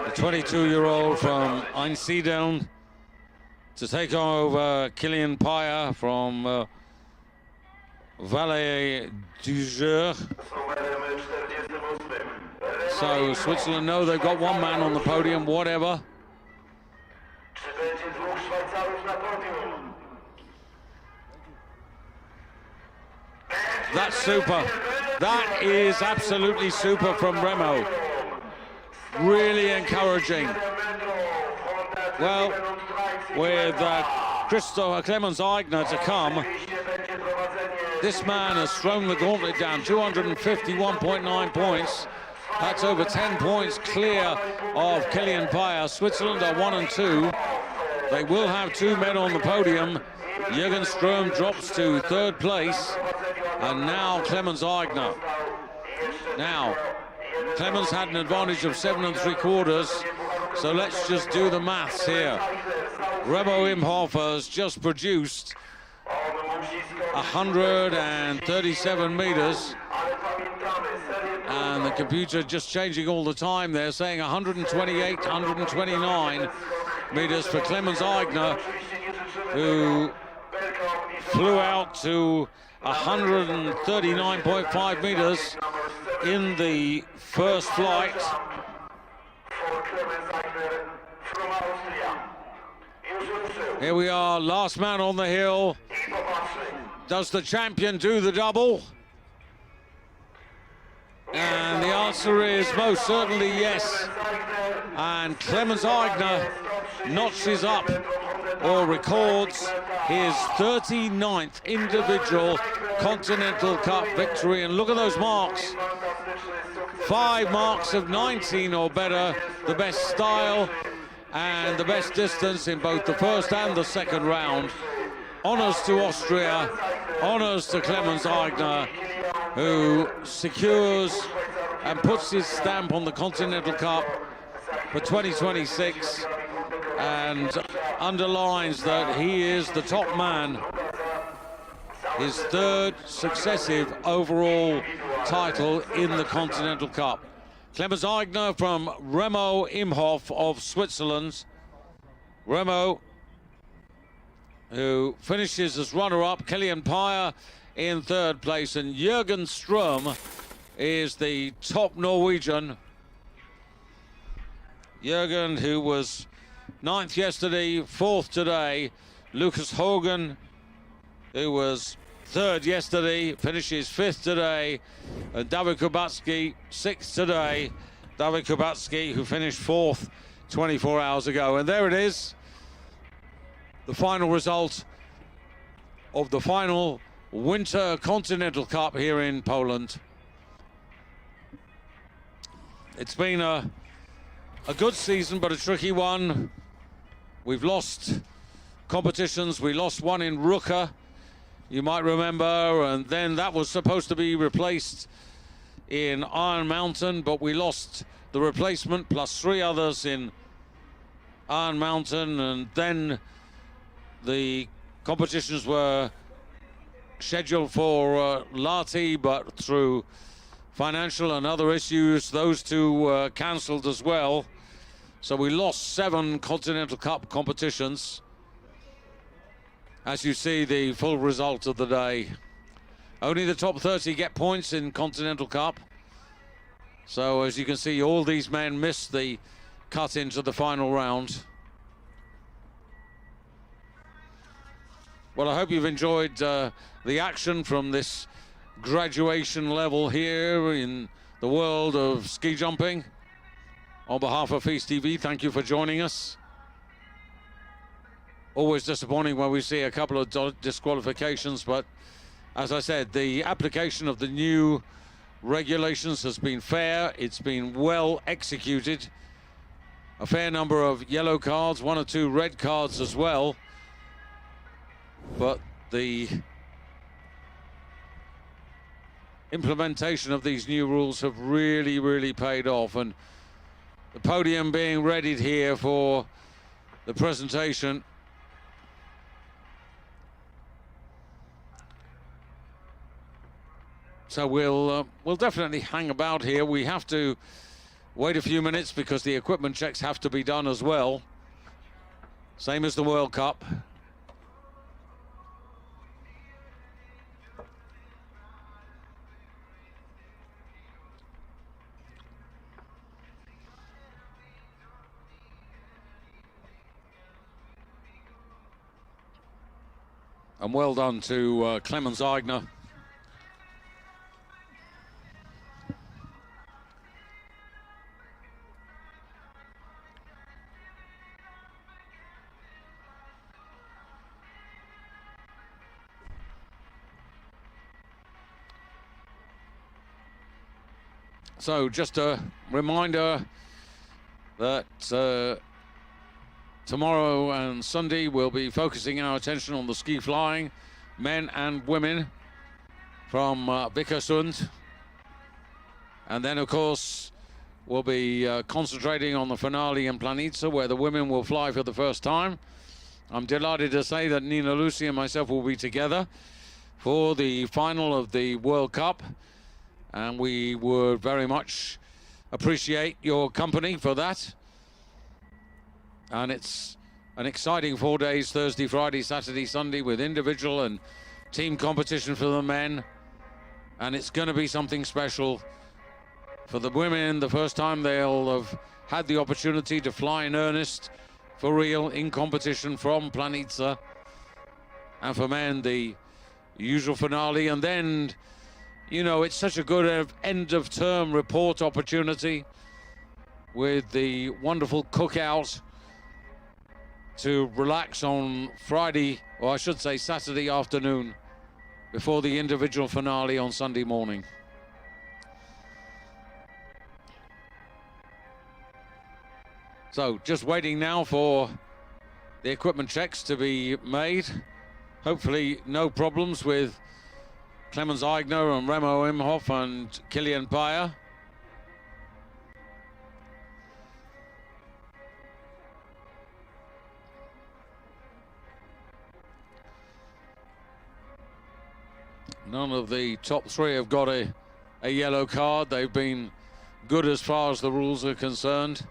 The 22-year-old from Einsiedeln to take over Kilian Payer from Vallée du Gers. So Switzerland know they've got one man on the podium, whatever. That's super. That is absolutely super from Remo. Really encouraging. Well, with Clemens Eigner to come, this man has thrown the gauntlet down. 251.9 points. That's over 10 points clear of Kilian Payer. Switzerland are 1 and 2. They will have 2 men on the podium. Jürgen Ström drops to 3rd place. And now Clemens Eigner. Now, Clemens had an advantage of 7 3/4. So let's just do the maths here. Remo Imhoff has just produced 137 meters. And the computer just changing all the time there, saying 128, 129 meters for Clemens Eigner, who flew out to 139.5 meters in the first flight. Here we are, last man on the hill. Does the champion do the double? And the answer is most certainly yes. And Clemens Eigner notches up or records his 39th individual Continental Cup victory. And look at those marks. 5 marks of 19 or better, the best style and the best distance in both the first and the second round. Honours to Austria, honours to Clemens Eigner, who secures and puts his stamp on the Continental Cup for 2026 and underlines that he is the top man. His 3rd successive overall title in the Continental Cup. Clemens Eigner from Remo Imhoff of Switzerland. Remo, who finishes as runner-up. Kilian Payer in 3rd place, and Jürgen Ström is the top Norwegian. Jürgen, who was 9th yesterday, 4th today. Lucas Hogan, who was 3rd yesterday, finishes 5th today. And David Kubatski, 6th today. David Kubatski, who finished 4th 24 hours ago. And there it is, the final result of the final Winter Continental Cup here in Poland. It's been a good season, but a tricky one. We've lost competitions. We lost one in Ruka, you might remember, and then that was supposed to be replaced in Iron Mountain, but we lost the replacement plus 3 others in Iron Mountain, and then the competitions were scheduled for Lahti, but through financial and other issues, those 2 were cancelled as well. So we lost 7 Continental Cup competitions. As you see, the full result of the day. Only the top 30 get points in Continental Cup. So as you can see, all these men missed the cut into the final round. Well, I hope you've enjoyed the action from this graduation level here in the world of ski jumping. On behalf of FIS TV, thank you for joining us. Always disappointing when we see a couple of disqualifications, but as I said, the application of the new regulations has been fair. It's been well executed. A fair number of yellow cards, 1 or 2 red cards as well. But the implementation of these new rules have really, really paid off, and the podium being readied here for the presentation. So we'll definitely hang about here. We have to wait a few minutes because the equipment checks have to be done as well. Same as the World Cup. And well done to Clemens Eigner. So just a reminder that tomorrow and Sunday we'll be focusing our attention on the ski flying, men and women, from Vikersund. And then, of course, we'll be concentrating on the finale in Planica, where the women will fly for the first time. I'm delighted to say that Nina Lucy and myself will be together for the final of the World Cup, and we would very much appreciate your company for that. And it's an exciting 4 days, Thursday, Friday, Saturday, Sunday, with individual and team competition for the men. And it's going to be something special for the women. The first time they'll have had the opportunity to fly in earnest, for real, in competition from Planica. And for men, the usual finale. And then, you know, it's such a good end of term report opportunity with the wonderful cookout to relax on Friday, or I should say Saturday afternoon, before the individual finale on Sunday morning. So just waiting now for the equipment checks to be made. Hopefully no problems with Clemens Eigner and Remo Imhoff and Kilian Payer. None of the top three have got a yellow card. They've been good as far as the rules are concerned.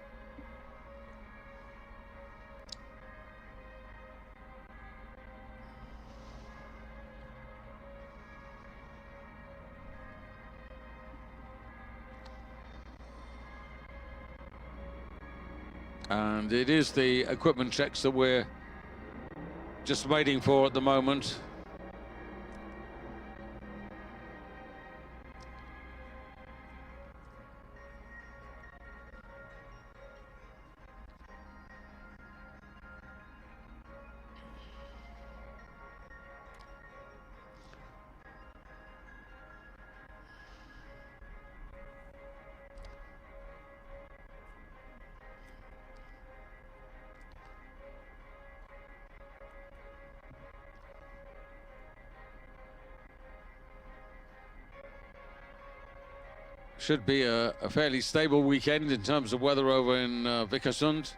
And it is the equipment checks that we're just waiting for at the moment. Should be a fairly stable weekend in terms of weather over in Vikersund.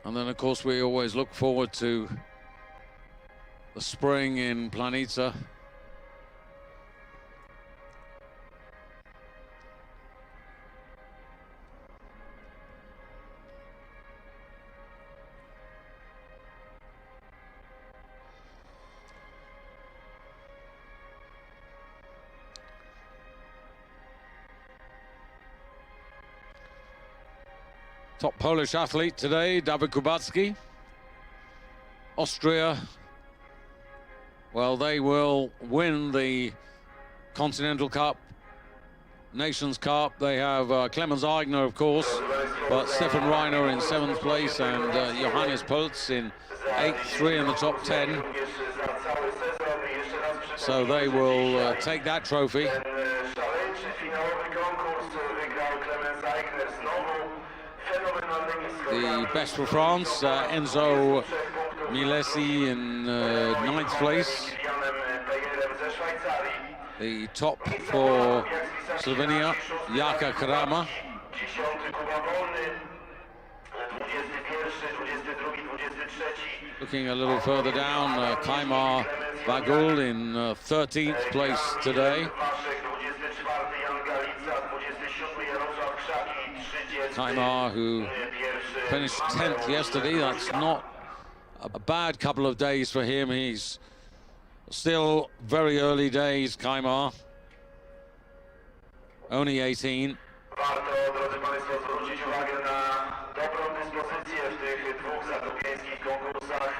And then, of course, we always look forward to the spring in Planica. Top Polish athlete today, Dawid Kubacki. Austria, well, they will win the Continental Cup, Nations Cup. They have Clemens Eigner, of course, but Stefan Reiner in 7th place and Johannes Pölz in 8th, 3 in the top 10. So they will take that trophy. The best for France, Enzo Milesi in 9th place. The top for Slovenia, Jaka Krama. Looking a little further down, Kaimar Bagul in 13th place today. Kaimar, who finished 10th yesterday. That's not a bad couple of days for him. He's still very early days, Kaimar. Only 18. Warto, drodzy Państwo, zwrócić uwagę na dobrą dyspozycję w tych dwóch zakopieńskich konkursach.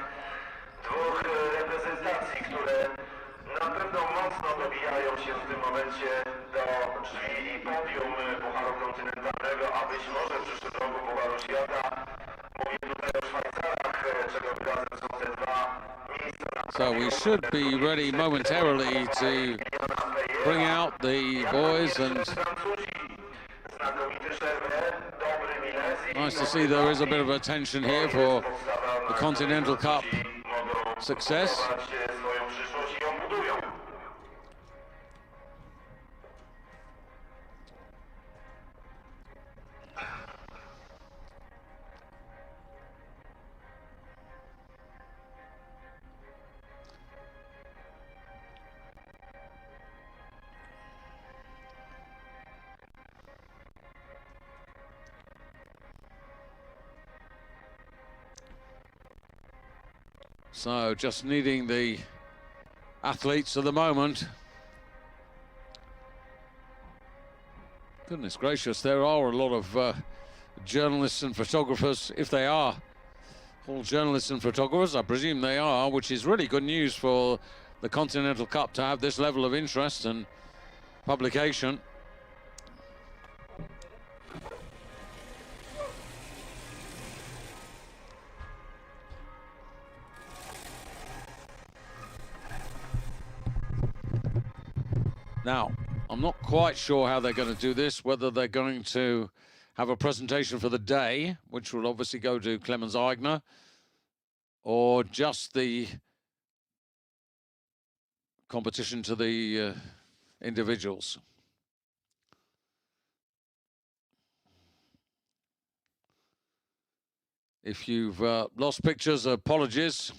Dwóch reprezentacji, które na pewno mocno dobijają się w tym momencie do drzwi i podium Pucharu Kontynentalnego, a być może w przyszłym roku Pucharu Świata. Mówię tutaj o Szwajcarach, czego wyrazem są te dwa miejsca. So we should be ready momentarily to bring out the boys, and nice to see there is a bit of attention here for the Continental Cup success. So just needing the athletes at the moment. Goodness gracious, there are a lot of journalists and photographers. If they are all journalists and photographers, I presume they are, which is really good news for the Continental Cup to have this level of interest and publication. Now, I'm not quite sure how they're going to do this, whether they're going to have a presentation for the day, which will obviously go to Clemens Eigner, or just the competition to the individuals. If you've lost pictures, apologies.